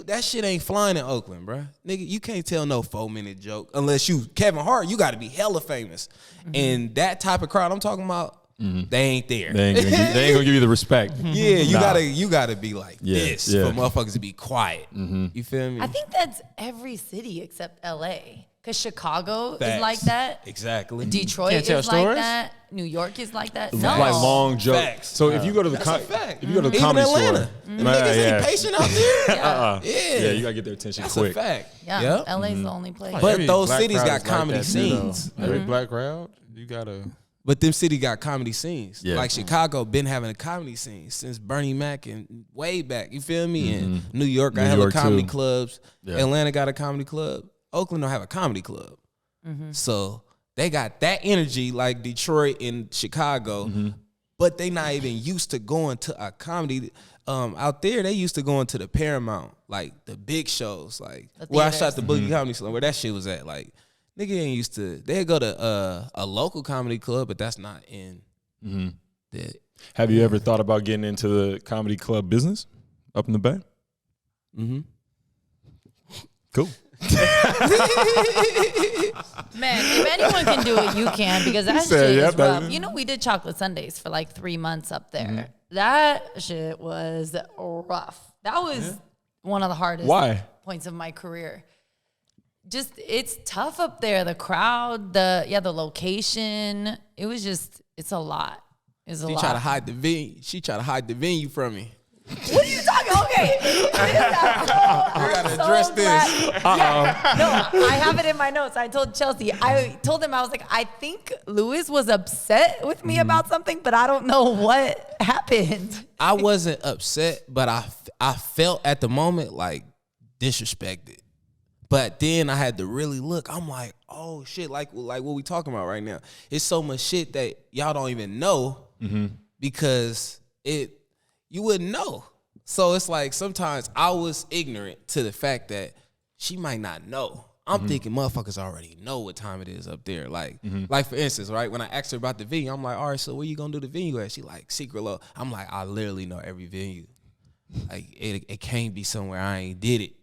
That shit ain't flying in Oakland, bro. Nigga, you can't tell no 4-minute joke unless you Kevin Hart. You got to be hella famous. And that type of crowd I'm talking about, they ain't there. They ain't gonna give you the respect. Yeah, you gotta be like this for motherfuckers to be quiet. You feel me? I think that's every city except LA. Because Chicago Facts. is like that. Exactly. Detroit Can't tell is like stories? that. New York is like that. No. Like long jokes. Facts. So if you go to the fact. if you go to the Even comedy Atlanta. store, Them niggas ain't patient out there. Yeah. yeah, you gotta get their attention That's quick. a fact. Yeah. Yep. LA's the only place. But Every those black cities crowd got is like comedy that too, though. scenes. Every black crowd, you gotta. But them city got comedy scenes. Yeah. Like Chicago been having a comedy scene since Bernie Mac and way back. You feel me? And New York got hella comedy clubs. Yeah. Atlanta got a comedy club. Oakland don't have a comedy club. So they got that energy like Detroit and Chicago, but they not even used to going to a comedy. Out there, they used to going to the Paramount, like the big shows, like where I shot the Boogie Comedy Slam, where that shit was at. Like, nigga ain't used to. They go to a local comedy club, but that's not in. The, Have you ever thought about getting into the comedy club business up in the Bay? Cool. Man, if anyone can do it, you can, because that said, shit yeah, is rough. baby. You know, we did chocolate Sundaes for like 3 months up there. That shit was rough. That was one of the hardest points of my career. Just, it's tough up there. The crowd, the location. It was just, it's a lot. It's a lot. she try to hide the venue. She try to hide the venue from me. What are you talking? Okay. I gotta address this. Yeah, no, I have it in my notes. I told Chelsie. I told him, I was like, I think Lewis was upset with me about something, but I don't know what happened. I wasn't upset, but I felt at the moment like disrespected. But then I had to really look. I'm like, oh shit, like what we talking about right now. It's so much shit that y'all don't even know because you wouldn't know. So it's like sometimes I was ignorant to the fact that she might not know. I'm thinking motherfuckers already know what time it is up there. Like for instance, right, when I asked her about the venue, I'm like, all right, so where you gonna do the venue at? She like, Secret Low. I'm like, I literally know every venue. Like, it can't be somewhere I ain't did it.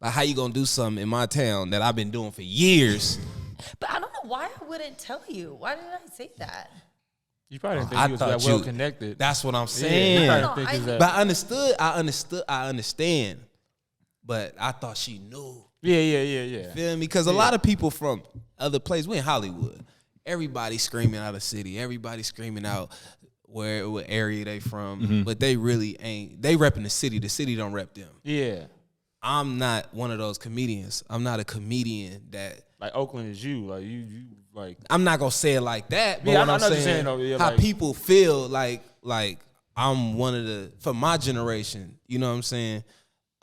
Like, how you gonna do something in my town that I've been doing for years? But I don't know why I wouldn't tell you. Why did I say that? You probably didn't think he was that well connected. That's what I'm saying. Yeah, but I understand. But I thought she knew. Yeah. Feel me? Because a lot of people from other places, we in Hollywood. Everybody screaming out of city. Everybody screaming out what area they from. But they really ain't. They repping the city. The city don't rep them. Yeah. I'm not one of those comedians. I'm not a comedian that. Like Oakland is you. Like you like. I'm not gonna say it like that. But yeah, what I'm saying though, how like, people feel like I'm one of the, for my generation, you know what I'm saying?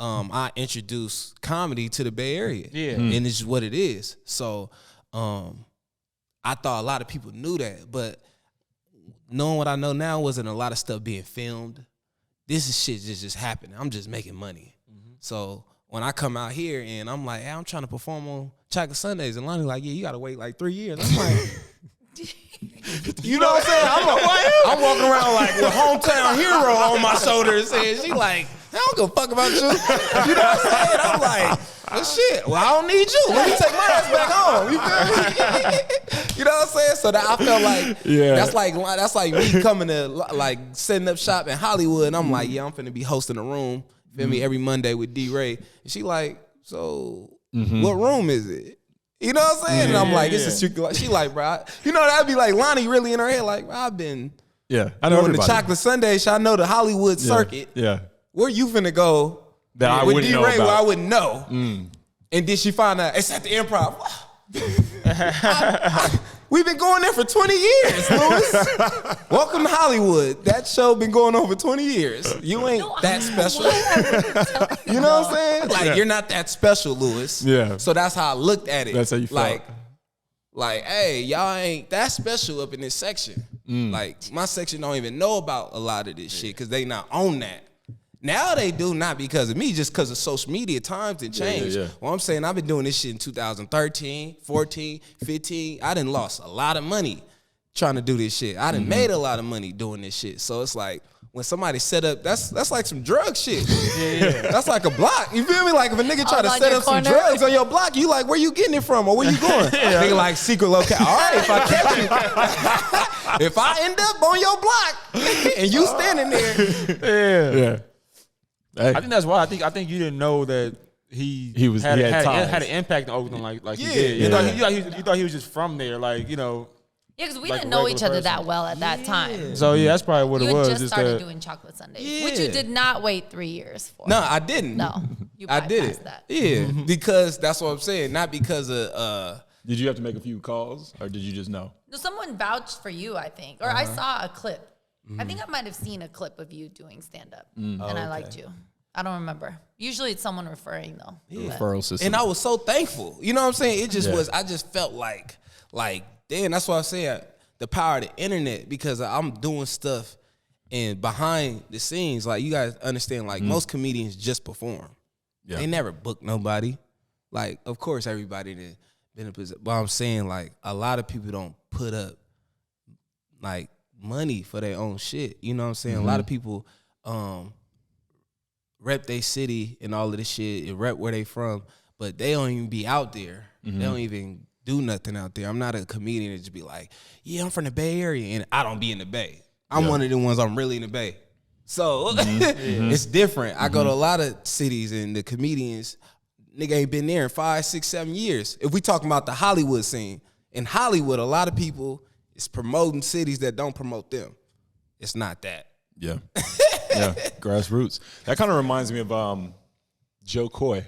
I introduced comedy to the Bay Area. Yeah. And it's just what it is. So I thought a lot of people knew that, but knowing what I know now, wasn't a lot of stuff being filmed. This is shit just happening. I'm just making money. So when I come out here and I'm like, hey, I'm trying to perform on Chocolate Sundaes, and Lani like, yeah, you gotta wait like 3 years. I'm like, you know what I'm saying? I'm walking around like with hometown hero on my shoulders, and she like, I don't give a fuck about you. You know what I'm saying? I'm like, well, shit. Well, I don't need you. Let me take my ass back home. You feel me? You know what I'm saying? So that I felt like that's like me coming to like setting up shop in Hollywood, and I'm like, yeah, I'm finna be hosting a room. Feel me? Every Monday with D-Ray, and she like, so what room is it? You know what I'm saying? And I'm like, it's a secret. She like, bro, you know, that'd be like Lani really in her head, like, bro, I've been I know doing the Chocolate Sundaes. I know the Hollywood circuit. Yeah. Where you finna go that I with wouldn't know D-Ray about. where I wouldn't know. And then she found out it's at the Improv. We've been going there for 20 years, Louis. Welcome to Hollywood. That show been going on for 20 years. You ain't that special. You know what I'm saying? Like, you're not that special, Louis. Yeah. So that's how I looked at it. That's how you felt. Like, hey, y'all ain't that special up in this section. Like, my section don't even know about a lot of this shit because they not on that. Now they do, not because of me, just because of social media. Times and changed. Well, I'm saying I've been doing this shit in 2013, 14, 15. I done lost a lot of money trying to do this shit. I done made a lot of money doing this shit. So it's like when somebody set up, that's like some drug shit. That's like a block. You feel me? Like if a nigga try to set up some drugs on your block, you like, where you getting it from or where you going? Nigga like secret location. All right, if I catch you, if I end up on your block and you standing there. Hey. I think that's why. I think you didn't know that he had an impact on Oakland like he did. You thought he was just from there, like, you know. Yeah, because we didn't know each other that well at that time. So that's probably what it was. You just started doing Chocolate Sundaes, which you did not wait 3 years for. No, I didn't. No, you I did it. That. Yeah, because that's what I'm saying. Not because of. Did you have to make a few calls, or did you just know? No, someone vouched for you, I think, or I saw a clip. I think I might have seen a clip of you doing stand up, and I liked you. I don't remember. Usually it's someone referring though. Referral system. And I was so thankful. You know what I'm saying? It just was. I just felt like damn. That's why I say the power of the internet, because I'm doing stuff and behind the scenes. Like, you guys understand. Like, most comedians just perform. They never book nobody. Like, of course, everybody that been in position. But I'm saying, like, a lot of people don't put up like money for their own shit. You know what I'm saying? A lot of people rep their city and all of this shit and rep where they from, but they don't even be out there. They don't even do nothing out there. I'm not a comedian that just be like, yeah, I'm from the Bay Area, and I don't be in the Bay. I'm one of the ones I'm really in the Bay. So it's different. I go to a lot of cities, and the comedians, nigga ain't been there in 5, 6, 7 years. If we talking about the Hollywood scene, in Hollywood, a lot of people is promoting cities that don't promote them. It's not that. Yeah. Grassroots. That kind of reminds me of Joe Coy.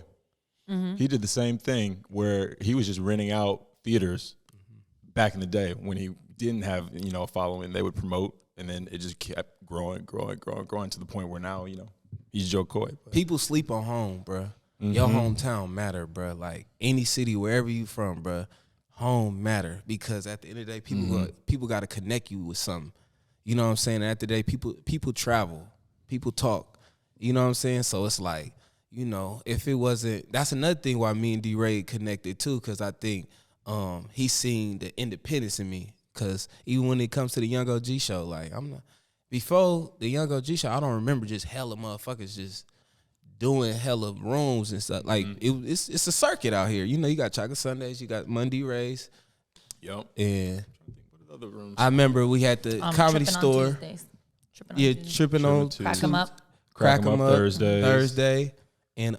He did the same thing where he was just renting out theaters back in the day when he didn't have, a following. They would promote, and then it just kept growing to the point where now, he's Joe Coy. People sleep on home, bro. Your hometown matter, bro. Like any city, wherever you from, bro, home matter because at the end of the day, people got to connect you with something. You know what I'm saying? At the end of the day, people travel, people talk. You know what I'm saying? So it's like, you know, if it wasn't, that's another thing why me and D-Ray connected too, because I think he's seen the independence in me. Because even when it comes to the Young OG show, like before the Young OG show, I don't remember just hella motherfuckers just doing hella rooms and stuff. Like it's a circuit out here. You know, you got Chocolate Sundaes, you got Monday Rays. Yep. And what are the other rooms? I remember we had the comedy store. Tripping on Crack 'em up. Crack 'em up Thursdays. Thursday. And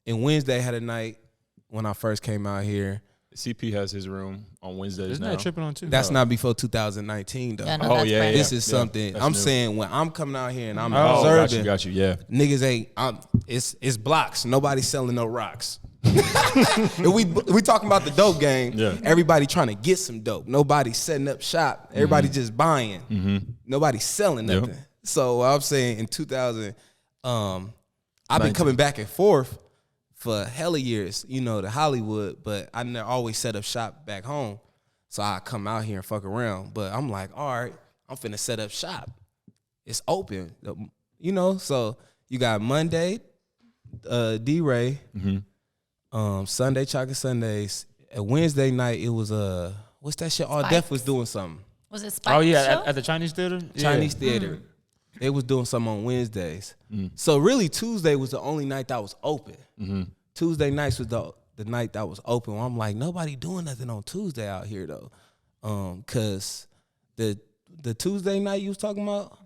Wednesday had a night when I first came out here. CP has his room on Wednesdays Isn't now. that Tripping on Tuesday? That's not before 2019 though. Yeah, no, that's brand new. This is something That's I'm new. saying when I'm coming out here and I'm Got observing. you. Yeah. Niggas ain't. It's blocks. Nobody's selling no rocks. If we talking about the dope game. Yeah. Everybody trying to get some dope. Nobody's setting up shop. Everybody just buying. Nobody's selling nothing. So I'm saying in 2000, I've been coming back and forth for hella years, you know, to Hollywood, but I never always set up shop back home. So I come out here and fuck around. But I'm like, all right, I'm finna set up shop. It's open, you know. So you got Monday, D-Ray, Sunday Chocolate Sundays. Wednesday night it was what's that shit? All Def was doing something. Was it Spike? Oh yeah, show? at the Chinese theater. Chinese theater. They was doing something on Wednesdays. So really Tuesday was the only night that was open. Tuesday nights was the night that was open. I'm like, nobody doing nothing on Tuesday out here though. Cause the Tuesday night you was talking about,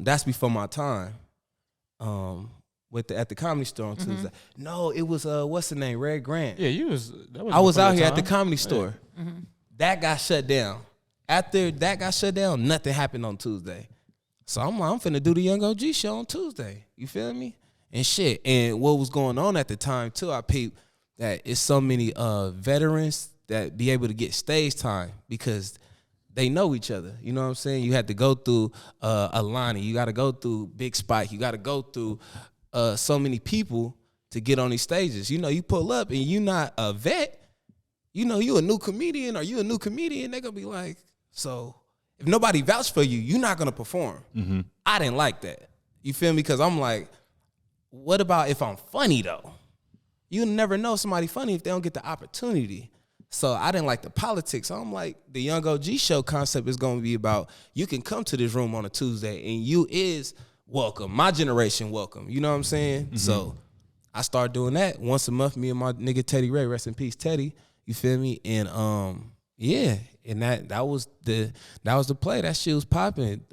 that's before my time. At the Comedy Store on Tuesday. No, it was what's the name? Red Grant. Yeah, I was out here at the Comedy Store. That got shut down. After that got shut down, nothing happened on Tuesday. So I'm like, I'm finna do the Young OG show on Tuesday. You feel me? And shit. And what was going on at the time too, I peeped that it's so many veterans that be able to get stage time because they know each other. You know what I'm saying? You had to go through a Lani. You got to go through Big Spike. You got to go through so many people to get on these stages. You know, you pull up and you not a vet. You know, you a new comedian or you a new comedian. They're going to be like, so if nobody vouch for you, you're not going to perform. I didn't like that. You feel me? Because I'm like, what about if I'm funny, though? You never know somebody funny if they don't get the opportunity. So I didn't like the politics. So I'm like, the Young OG show concept is going to be about you can come to this room on a Tuesday and you is welcome. My generation welcome. You know what I'm saying? So I started doing that once a month. Me and my nigga Teddy Ray, rest in peace, Teddy. You feel me? And yeah, and that was the play. That shit was popping.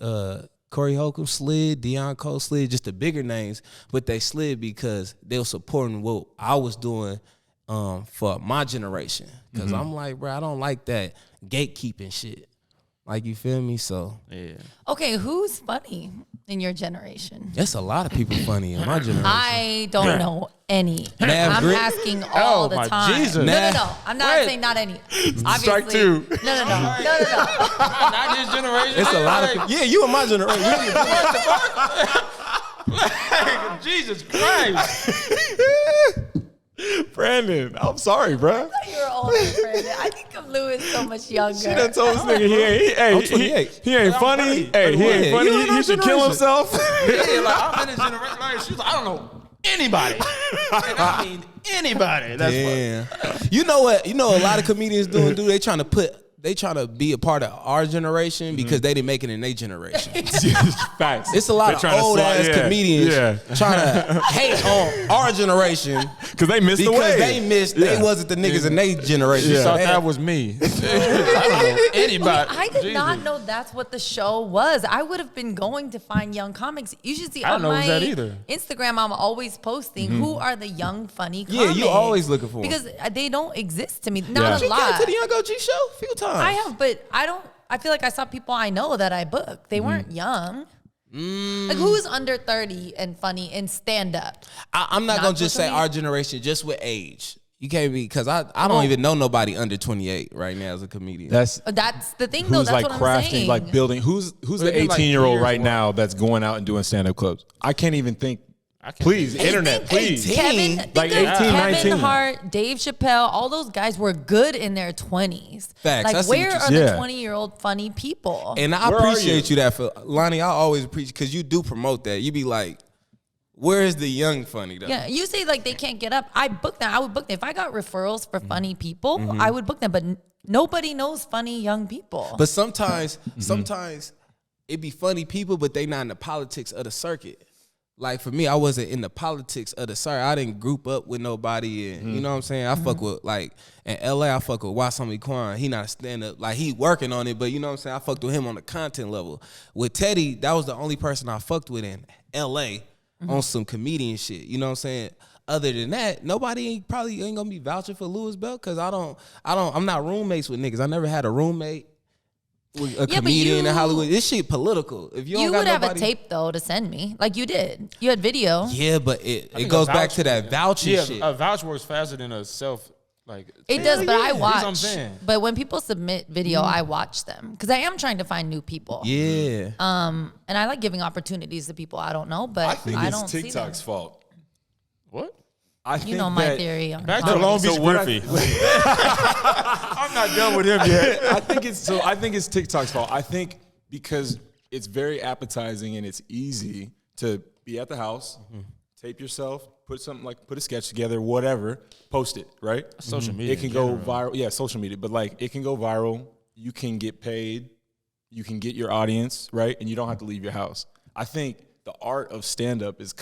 Corey Holcomb slid, Deion Cole slid, just the bigger names, but they slid because they were supporting what I was doing for my generation. Because I'm like, bro, I don't like that gatekeeping shit. Like, you feel me? So Yeah. Okay, who's funny in your generation? there's a lot of people funny in my generation. I don't know any. Nav I'm Grit? asking all the my time. Jesus. No. I'm not Wait. saying not any. Strike Obviously. two. No. Not his generation. It's a lot of people. Yeah, you in my generation. Jesus Christ. Brandon, I'm sorry, bro. You're older, Brandon. I think of Lou is so much younger. She done told this nigga I'm 28. he ain't funny. Hey, he ain't Yeah, funny. you in our He should kill generation. himself. Yeah, like I'm in his generation. Like, she's like, I don't know anybody. And I mean anybody. That's Damn. You know what? You know a lot of comedians do they trying to be a part of our generation because they didn't make it in their generation. Facts. It's a lot They're of trying to old slide- ass yeah, comedians yeah. trying to hate on our generation Because they missed the because way. they missed. They wasn't the niggas in their generation. You So thought they- that was me. I don't know anybody. I did not Jesus. know that's what the show was. I would have been going to find young comics. You should see I on didn't know it my was that either. Instagram, I'm always posting who are the young funny Yeah, comics. you always looking for 'em. because they don't exist to me. Yeah. Not a you came lot. to the Young OG show a few times. I have, but I feel like I saw people I know that I booked. They weren't young. Like who's under 30 and funny and stand up? I'm not Not gonna just say social our generation, just with age. You can't be because I don't even know nobody under 28 right now as a comedian. That's That's the thing, though. who's That's like what I'm crafting, saying. like building. Who's the it's been like 18-year-old years right long. now that's going out and doing stand-up clubs? I can't even think. I can't Please, think. internet, please. 18. Kevin, Like think of 18, 19. Kevin Hart, Dave Chappelle, all those guys were good in their 20s. Facts. I Like, see what where you're are saying. the Yeah. 20-year-old funny people? And I Where are appreciate you? you that for Lani. I always appreciate because you do promote that. You be like, where is the young funny though? Yeah, you say like they can't get up. I book them. I would book them. If I got referrals for funny people, Mm-hmm. I would book them. But nobody knows funny young people. But sometimes it be funny people, but they not in the politics of the circuit. Like for me, I wasn't in the politics of the circuit. I didn't group up with nobody, and you know what I'm saying. I fuck with like in LA. I fuck with Wasami Kwan. He not a stand up. Like he working on it, but you know what I'm saying. I fucked with him on the content level. With Teddy, that was the only person I fucked with in LA on some comedian shit. You know what I'm saying. Other than that, nobody probably ain't gonna be vouching for Louis Bell because I'm not roommates with niggas. I never had a roommate with a comedian in Hollywood. This shit political. If you don't got would have nobody, a tape though to send me, like you did. You had video. yeah, but it think goes a back to voucher- that vouching shit. A vouch works faster than a self. Like It does, but I That's what I'm watch. saying. But when people submit video, I watch them because I am trying to find new people. Yeah. And I like giving opportunities to people I don't know, but I think I it's don't see them. TikTok's fault. What? I think You know my that- theory on Back to comedy. Long Beach So what Griffey. I'm not done with him yet. I think it's TikTok's fault. I think because it's very appetizing and it's easy to be at the house, tape yourself, put a sketch together, whatever, post it, right? Social media It can in go general. viral. Yeah, social media, but like it can go viral. You can get paid. You can get your audience, right? And you don't have to leave your house. I think the art of stand-up is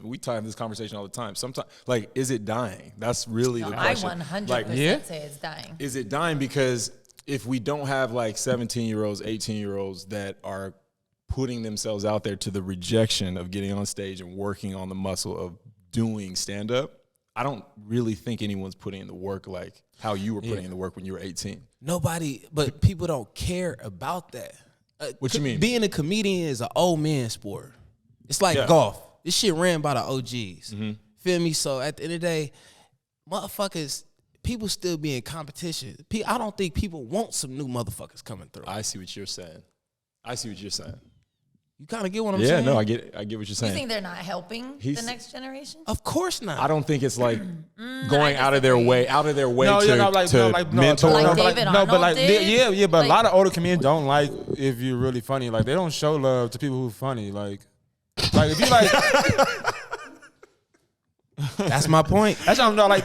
we have this conversation all the time. Sometimes, like, is it dying? That's really the I question. 100% Like, say it's dying. is it dying because if we don't have like 17-year-olds, 18-year-olds that are putting themselves out there to the rejection of getting on stage and working on the muscle of doing stand-up, I don't really think anyone's putting in the work like how you were putting in the work when you were 18. Nobody, but people don't care about that. What you mean? Being a comedian is an old man sport. It's like Yeah. golf. This shit ran by the OGs. Feel me? So at the end of the day, motherfuckers, people still be in competition. I don't think people want some new motherfuckers coming through. I see what you're saying. You kind of get what I'm Yeah, saying? no, I get what you're You saying. think they're not helping the He's- next generation? Of course not. I don't think it's like going out of their way to Like mentor. Like David Arnold did? yeah, but Like- a lot of older comedians don't like if you're really funny. Like they don't show love to people who are funny. Like if you like, That's my point. that's how I'm like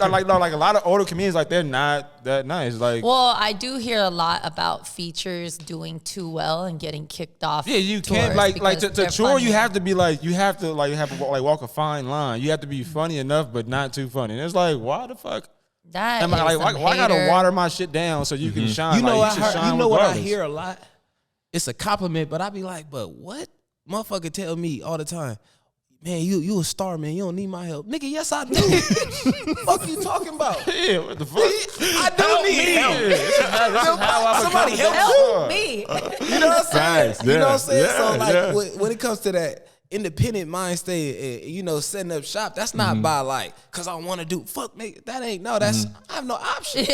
a lot of older comedians like they're not that nice. Like Well, I do hear a lot about features doing too well and getting kicked off. yeah, you can't tours like because to they're tour. funny. You have to be like you have to walk a fine line. You have to be funny enough, but not too funny. And it's like why the fuck? That Am I is like some why I gotta hater. water my shit down so you can shine? You know, like, what you should shine you know what I regardless. hear a lot? It's a compliment, but I be like, but what? Motherfucker tell me all the time, man, you a star, man. You don't need my help. Nigga, yes, I do. Fuck you talking about? Yeah, what the fuck? I do need help. Yeah, this is how I Somebody become help a Help star. me. You know what I'm saying? Facts, You know what I'm saying? yeah, So like yeah. when it comes to that independent mind state, you know, setting up shop, that's not by like, cause I want to do fuck nigga. That ain't that's I have no option.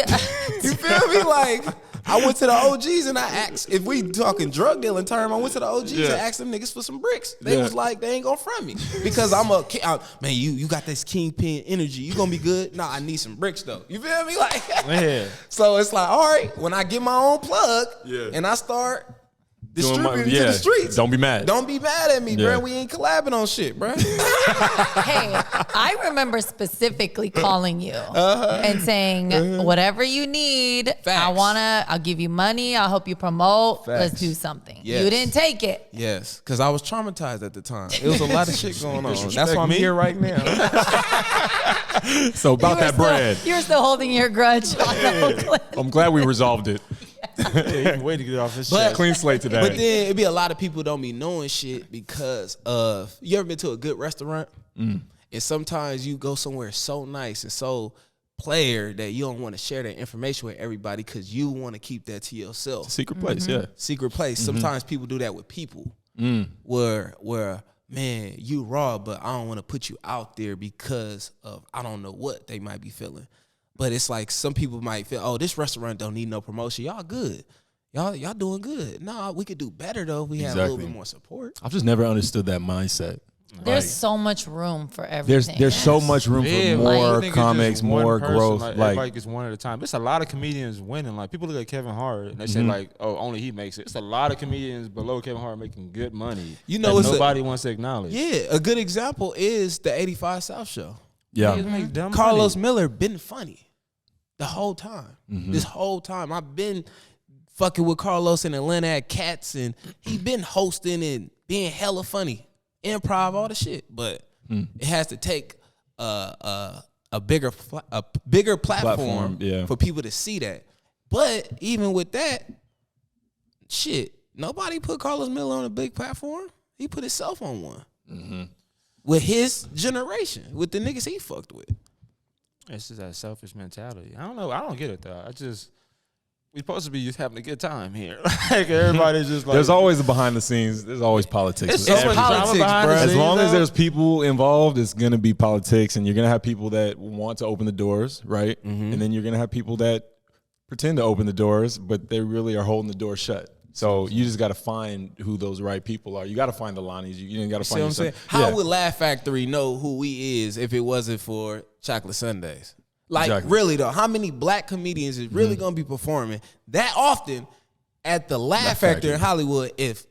You feel me? Like I went to the OGs and I asked, if we talking drug dealing term, I went to the OGs and asked them niggas for some bricks. They was like, they ain't gonna front me because man, you got this kingpin energy. You gonna be good? Nah, I need some bricks though. You feel me? Like, Yeah. so it's like, all right, when I get my own plug and I start distributing to the streets, Don't be mad. don't be mad at me, Yeah. bro. We ain't collabing on shit, bro. Hey, I remember specifically calling you and saying, whatever you need, Facts. I'll give you money. I'll help you promote. Let's Facts. do something. Yes. You didn't take it. Yes, because I was traumatized at the time. It was a lot of shit going on. That's Disrespect why I'm me? here right now. So about that bread, You're still holding your grudge on Oakland. I'm glad we resolved it. Yeah, wait to get it off his But- chest. Clean slate today. But then it'd be a lot of people don't be knowing shit because of, you ever been to a good restaurant? And sometimes you go somewhere so nice and so player that you don't want to share that information with everybody because you want to keep that to yourself. Secret place, yeah. Secret place. Sometimes people do that with people where man, you raw, but I don't want to put you out there because of I don't know what they might be feeling. But it's like some people might feel, oh, this restaurant don't need no promotion. Y'all good. Y'all doing good. Nah, we could do better though if we had a little Exactly. bit more support. I've just never understood that mindset. There's so much room for everything. There's so much room for more like, comics, more growth. Like everybody gets one at a time. It's a lot of comedians winning. Like people look at Kevin Hart and they say like, oh, only he makes it. It's a lot of comedians below Kevin Hart making good money. You know, that nobody wants to acknowledge. Yeah, a good example is the 85 South show. Yeah. Carlos Miller been funny the whole time. This whole time I've been fucking with Carlos in Atlanta at Cats, and he been hosting and being hella funny, improv, all the shit. But it has to take a bigger platform for people to see that. But even with that, shit, nobody put Carlos Miller on a big platform. He put himself on one. With his generation, with the niggas he fucked with. It's just that selfish mentality. I don't know. I don't get it though. We supposed to be just having a good time here. Like everybody's just like. There's always a behind the scenes. There's always politics. It's so much drama behind the scenes. As long as there's people involved, it's gonna be politics, and you're gonna have people that want to open the doors, right? And then you're gonna have people that pretend to open the doors, but they really are holding the door shut. So you just got to find who those right people are. You got to find the Lanis. You got to find. See what I'm saying? How would Laugh Factory know who he is if it wasn't for Chocolate Sundaes? Like really though, how many black comedians is really gonna be performing that often at the Laugh Factory in Hollywood if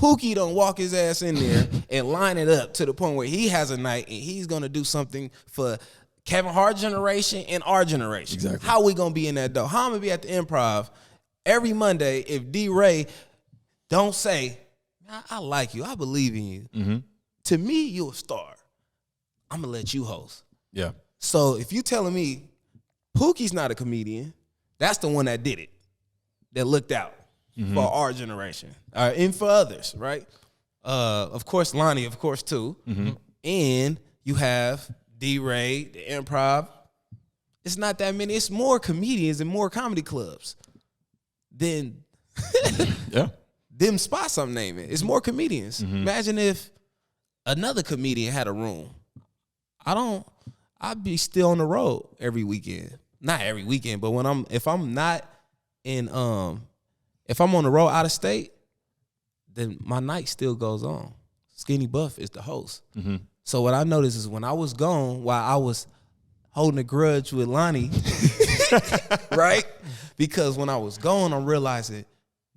Pookey don't walk his ass in there and line it up to the point where he has a night and he's gonna do something for Kevin Hart generation and our generation? Exactly. How we gonna be in that though? How I'm gonna be at the Improv every Monday if D-Ray don't say, I like you, I believe in you. To me, you a star. I'm gonna let you host. Yeah. So if you telling me Pookey's not a comedian, that's the one that did it, that looked out for our generation, and for others, right? Of course, Lani, of course, too. And you have D-Ray, the Improv. It's not that many. It's more comedians and more comedy clubs than them spots I'm naming. It's more comedians. Imagine if another comedian had a room. I'd be still on the road every weekend. Not every weekend, but if I'm on the road out of state, then my night still goes on. Skinny Buff is the host. So what I noticed is when I was gone, while I was holding a grudge with Lani, right? Because when I was gone, I'm realizing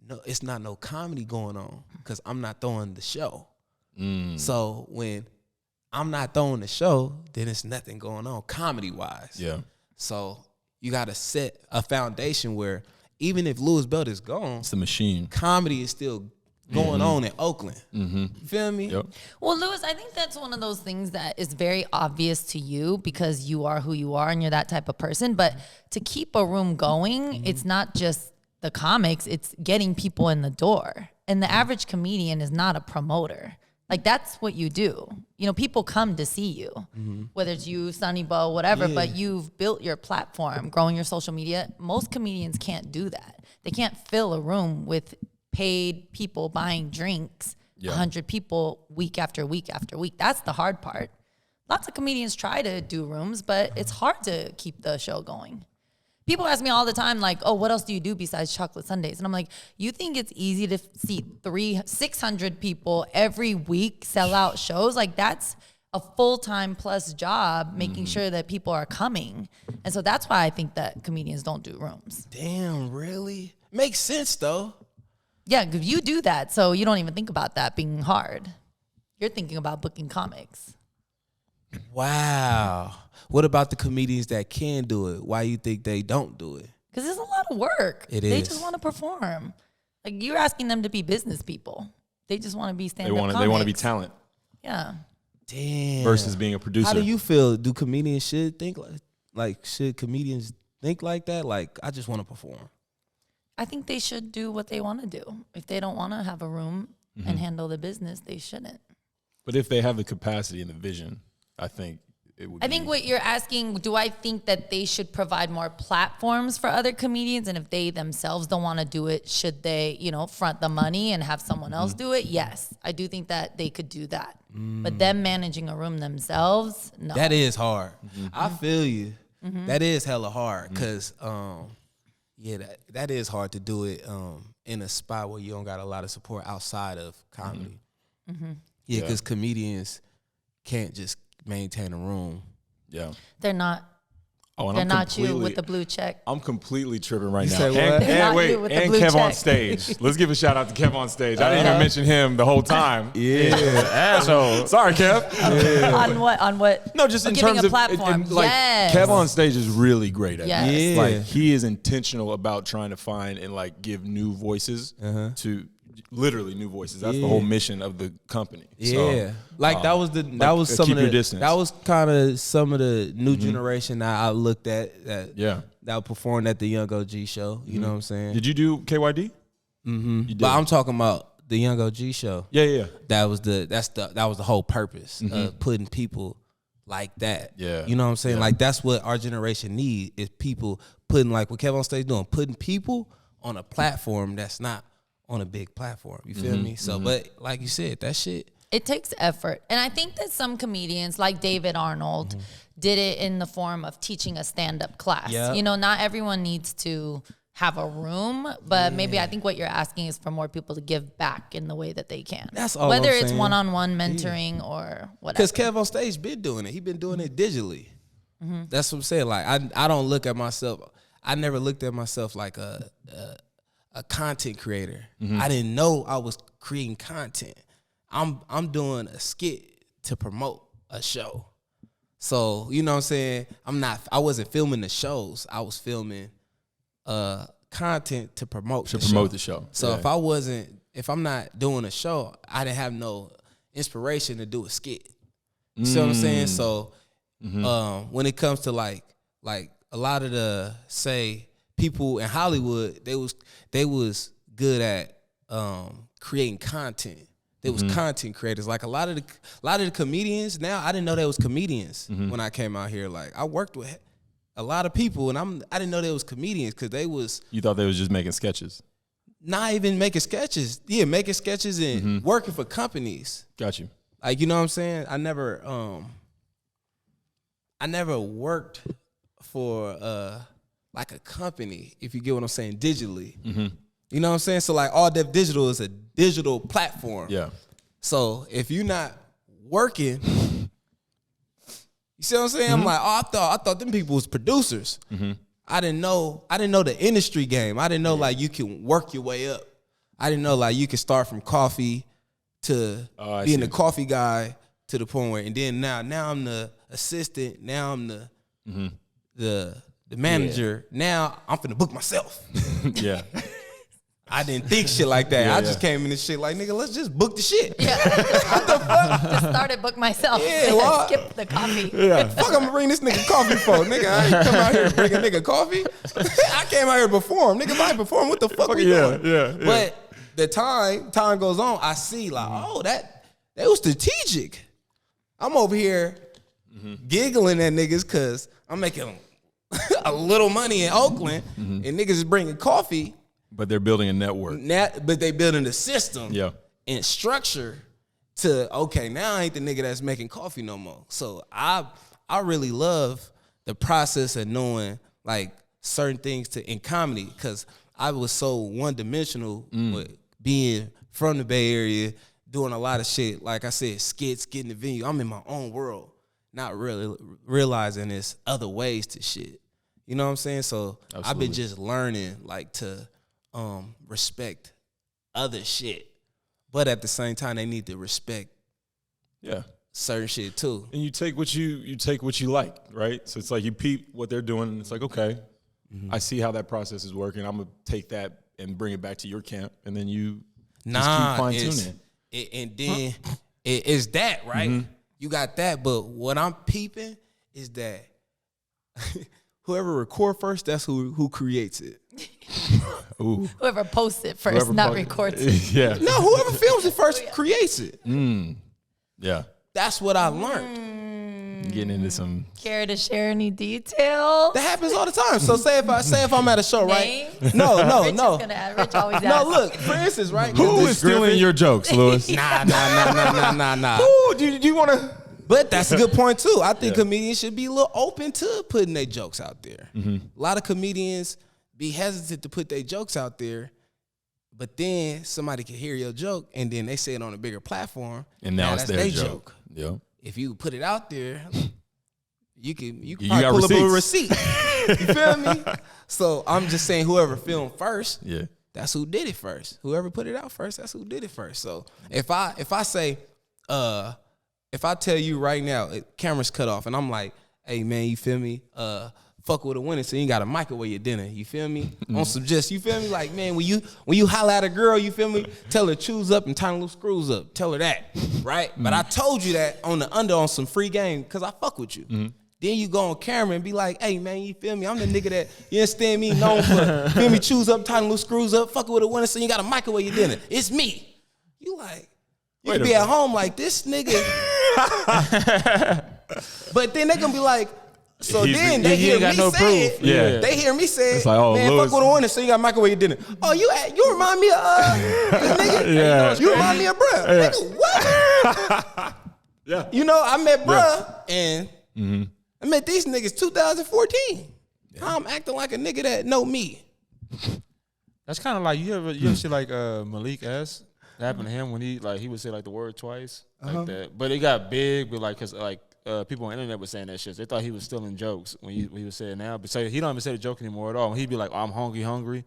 no, it's not no comedy going on because I'm not throwing the show. So when I'm not throwing the show, then it's nothing going on comedy-wise. Yeah. So you got to set a foundation where even if Louis Belt is gone, it's a machine. Comedy is still going on in Oakland. You feel me? Yep. Well, Louis, I think that's one of those things that is very obvious to you because you are who you are and you're that type of person. But to keep a room going, it's not just the comics, it's getting people in the door. And the average comedian is not a promoter. Like, that's what you do. You know, people come to see you, whether it's you, Sunny Bo, whatever, but you've built your platform, growing your social media. Most comedians can't do that. They can't fill a room with paid people buying drinks, 100 people week after week after week. That's the hard part. Lots of comedians try to do rooms, but it's hard to keep the show going. People ask me all the time, like, oh, what else do you do besides Chocolate Sundaes? And I'm like, you think it's easy to see 600 people every week sell out shows? Like, that's a full-time plus job, making sure that people are coming. And so that's why I think that comedians don't do rooms. Damn, really? Makes sense, though. Yeah, because you do that, so you don't even think about that being hard. You're thinking about booking comics. Wow. What about the comedians that can do it? Why you think they don't do it? Because it's a lot of work. They just want to perform. Like, you're asking them to be business people. They just want to be stand-up comics. They want to be talent. Yeah. Damn. Versus being a producer. How do you feel? Do comedians should think should comedians think like that? Like, I just want to perform. I think they should do what they want to do. If they don't want to have a room and handle the business, they shouldn't. But if they have the capacity and the vision, I think it would. I think what you're asking, do I think that they should provide more platforms for other comedians? And if they themselves don't want to do it, should they, front the money and have someone else do it? Yes, I do think that they could do that. But them managing a room themselves, no. That is hard. I feel you. That is hella hard because, that is hard to do it in a spot where you don't got a lot of support outside of comedy. Yeah, because comedians, can't just maintain a room. Yeah. They're not. Oh, and They're not you with the blue check. I'm completely tripping right You now. say what? And They're not wait, you with the and blue Kev on check. stage. Let's give a shout out to Kev on stage. I didn't even mention him the whole time. Yeah. Asshole. Sorry, Kev. On what? On what? No, just in giving terms a of platform. like Yes. Kev on stage is really great at Yes. that. Yeah. Like he is intentional about trying to find and like give new voices to literally new voices. That's the whole mission of the company. Yeah, So, like that was some keep of your the distance. that was kind of some of the new generation that I looked at that performed at the Young OG show. You know what I'm saying? Did you do KYD? Mm-hmm. You did. But I'm talking about the Young OG show. Yeah. That was the whole purpose of putting people like that. Yeah. You know what I'm saying? Yeah. Like that's what our generation need is people putting like what Kevin on stage doing, putting people on a platform that's not on a big platform. You feel me? So, but like you said, that shit. It takes effort. And I think that some comedians, like David Arnold, did it in the form of teaching a stand-up class. Yeah. You know, not everyone needs to have a room, but maybe I think what you're asking is for more people to give back in the way that they can. That's all Whether I'm it's saying. one-on-one mentoring or whatever. Because Kev on stage been doing it. He been doing it digitally. That's what I'm saying. Like I don't look at myself. I never looked at myself like a content creator. I didn't know I was creating content. I'm doing a skit to promote a show. So, you know what I'm saying? I wasn't filming the shows. I was filming content to promote the show. So Yeah. if I'm not doing a show, I didn't have no inspiration to do a skit. You see what I'm saying? So when it comes to like a lot of the people in Hollywood, they was good at creating content. They was content creators. Like a lot of the comedians now, I didn't know they was comedians when I came out here. Like I worked with a lot of people, and I didn't know they was comedians because they was You thought they was just making sketches. not even making sketches. Yeah, making sketches and working for companies. Got you. Like, you know what I'm saying? I never worked for like a company, if you get what I'm saying, digitally. You know what I'm saying? So like All Def Digital is a digital platform. Yeah. So if you're not working, you see what I'm saying? I'm like, I thought them people was producers. I didn't know the industry game. I didn't know like you can work your way up. I didn't know like you could start from coffee to being a coffee guy to the point where, and then now I'm the assistant. Now I'm the manager. Now I'm finna book myself. Yeah. I didn't think shit like that. Yeah, I just came in this shit like, nigga, let's just book the shit. Yeah. Just started book myself. Yeah, well, Skip the coffee. Fuck, I'm gonna bring this nigga coffee for, nigga. I ain't come out here to bring a nigga coffee. I came out here to perform, nigga. If I perform, what the fuck we doing? Yeah. But the time goes on, I see like, oh, that was strategic. I'm over here giggling at niggas because I'm making a little money in Oakland, and niggas is bringing coffee. But they're building a network. But they building the system Yeah. and structure to, okay, now I ain't the nigga that's making coffee no more. So I really love the process of knowing like certain things in comedy, because I was so one-dimensional with being from the Bay Area, doing a lot of shit. Like I said, skits, getting the venue. I'm in my own world, not really realizing there's other ways to shit. You know what I'm saying? So I've been just learning like to respect other shit, but at the same time they need to respect certain shit too. And you take what you like, right? So it's like you peep what they're doing, and it's like, okay, I see how that process is working. I'm gonna take that and bring it back to your camp, and then you just keep fine tuning it. And then it's that, right? You got that, but what I'm peeping is that whoever record first, that's who creates it. Ooh. Whoever posts it first, not records it. Yeah. No, whoever films it first creates it. Yeah. That's what I learned. Getting into some. Care to share any details? That happens all the time. So say if I'm at a show, right? Names? No. Rich always asks. No, look, for instance, right? Who is stealing your jokes, Lewis? Nah. Ooh, do you want to? But that's a good point too. I think comedians should be a little open to putting their jokes out there. A lot of comedians be hesitant to put their jokes out there, but then somebody can hear your joke and then they say it on a bigger platform. And now it's their joke. Yeah. if you put it out there, you can You probably got pull up a receipts. receipt. You feel me? So I'm just saying, whoever filmed first, Yeah. that's who did it first. Whoever put it out first, that's who did it first. So if I say, if I tell you right now, camera's cut off, and I'm like, hey man, you feel me? Fuck with a winner, so you got to microwave your dinner. You feel me? On some just, you feel me? Like, man, when you holler at a girl, you feel me? Tell her choose up and tighten little screws up. Tell her that, right? But I told you that on some free game because I fuck with you. Then you go on camera and be like, hey man, you feel me? I'm the nigga that, you understand me, known for, feel me, choose up, tighten little screws up, fuck with a winner, so you got to microwave your dinner. It's me. You like, you can be at home like, this nigga. But then they gonna be like, so then they hear me say it. Yeah. They hear me say it. like, oh, man, Lewis. fuck with a winner, so you got to microwave your dinner. Oh, you remind me of this nigga. Yeah. You remind me of bruh. Nigga, what? Yeah. You know, I met bruh and I met these niggas 2014. I'm acting like a nigga that know me. That's kind of like you ever see like Malik S. That happened to him when he would say like the word twice like that, but it got big, but like because like people on the internet were saying that shit. They thought he was stealing jokes when he was saying now, but he don't even say the joke anymore at all. When he'd be like, oh, "I'm hungry,"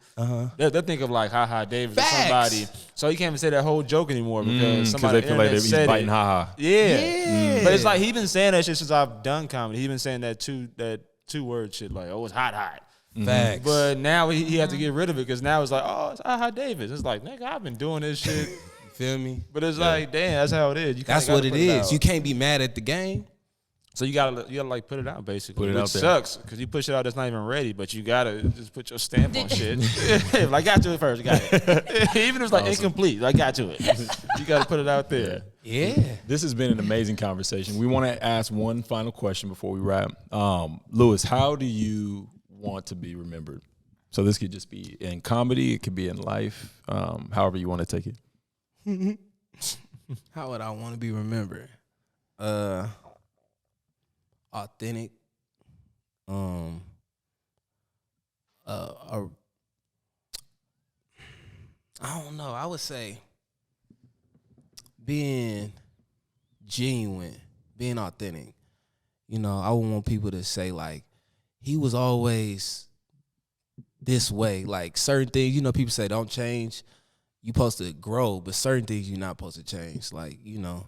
they think of like Ha Davis or somebody, so he can't even say that whole joke anymore because somebody they feel like he's biting ha. Yeah. But it's like he been saying that shit since I've done comedy. He been saying that two word shit like, "Oh, it's hot." Facts. But now he had to get rid of it because now it's like, oh, it's Ha Davis. It's like, nigga, I've been doing this shit. You feel me? But it's like, damn, that's how it is. That's what it is. You can't be mad at the game. So you gotta like put it out basically. Put it which out there. sucks because you push it out that's not even ready, but you gotta just put your stamp on shit. Like, got to it first, got it. Even if it's like incomplete, like got to it. You gotta put it out there. Yeah. This has been an amazing conversation. We want to ask one final question before we wrap. Lewis, how do you want to be remembered? So this could just be in comedy, it could be in life, however you want to take it. How would I want to be remembered? Authentic. I don't know. I would say being genuine, being authentic. You know, I would want people to say like, he was always this way. Like certain things, you know, people say don't change. You supposed to grow, but certain things you're not supposed to change. Like, you know,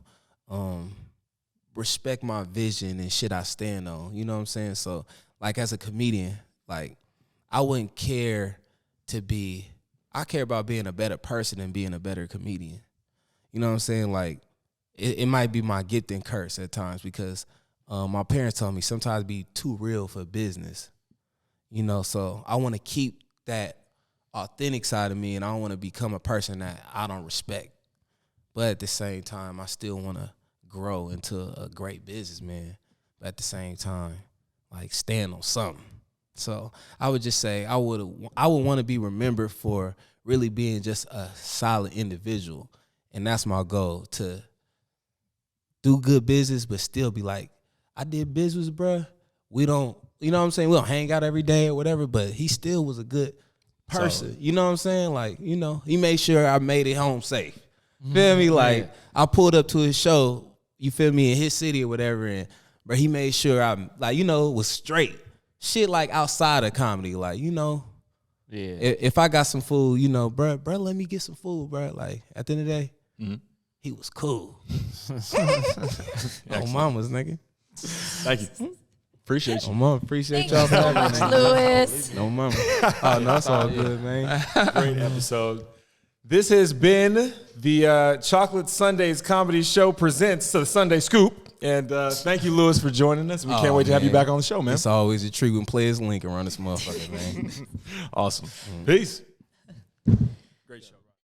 respect my vision and shit I stand on. You know what I'm saying? So, like, as a comedian, like, I wouldn't care to be, I care about being a better person and being a better comedian. You know what I'm saying? Like, it might be my gift and curse at times because my parents told me sometimes be too real for business. You know, so I want to keep that authentic side of me, and I don't want to become a person that I don't respect. But at the same time, I still want to grow into a great businessman. But at the same time, like, stand on something. So I would just say I would want to be remembered for really being just a solid individual, and that's my goal, to do good business, but still be like, I did business, bruh. We don't, you know what I'm saying? We don't hang out every day or whatever, but he still was a good person. So, you know what I'm saying? Like, you know, he made sure I made it home safe. Feel me? Like, I pulled up to his show, you feel me, in his city or whatever, and bro, he made sure I, like, you know, was straight. Shit like outside of comedy, like, you know, if I got some food, you know, bro, let me get some food, bro. Like, at the end of the day, he was cool. Oh, mamas, nigga. Thank you. Appreciate you. Oh, mama, appreciate y'all for having me. Lewis. No, mama. Oh, no, it's all good, man. Great episode. This has been the Chocolate Sundaes Comedy Show presents the Sunday Scoop. And thank you, Lewis, for joining us. We can't wait to have you back on the show, man. It's always a treat when players link around this motherfucker, man. Awesome. Peace.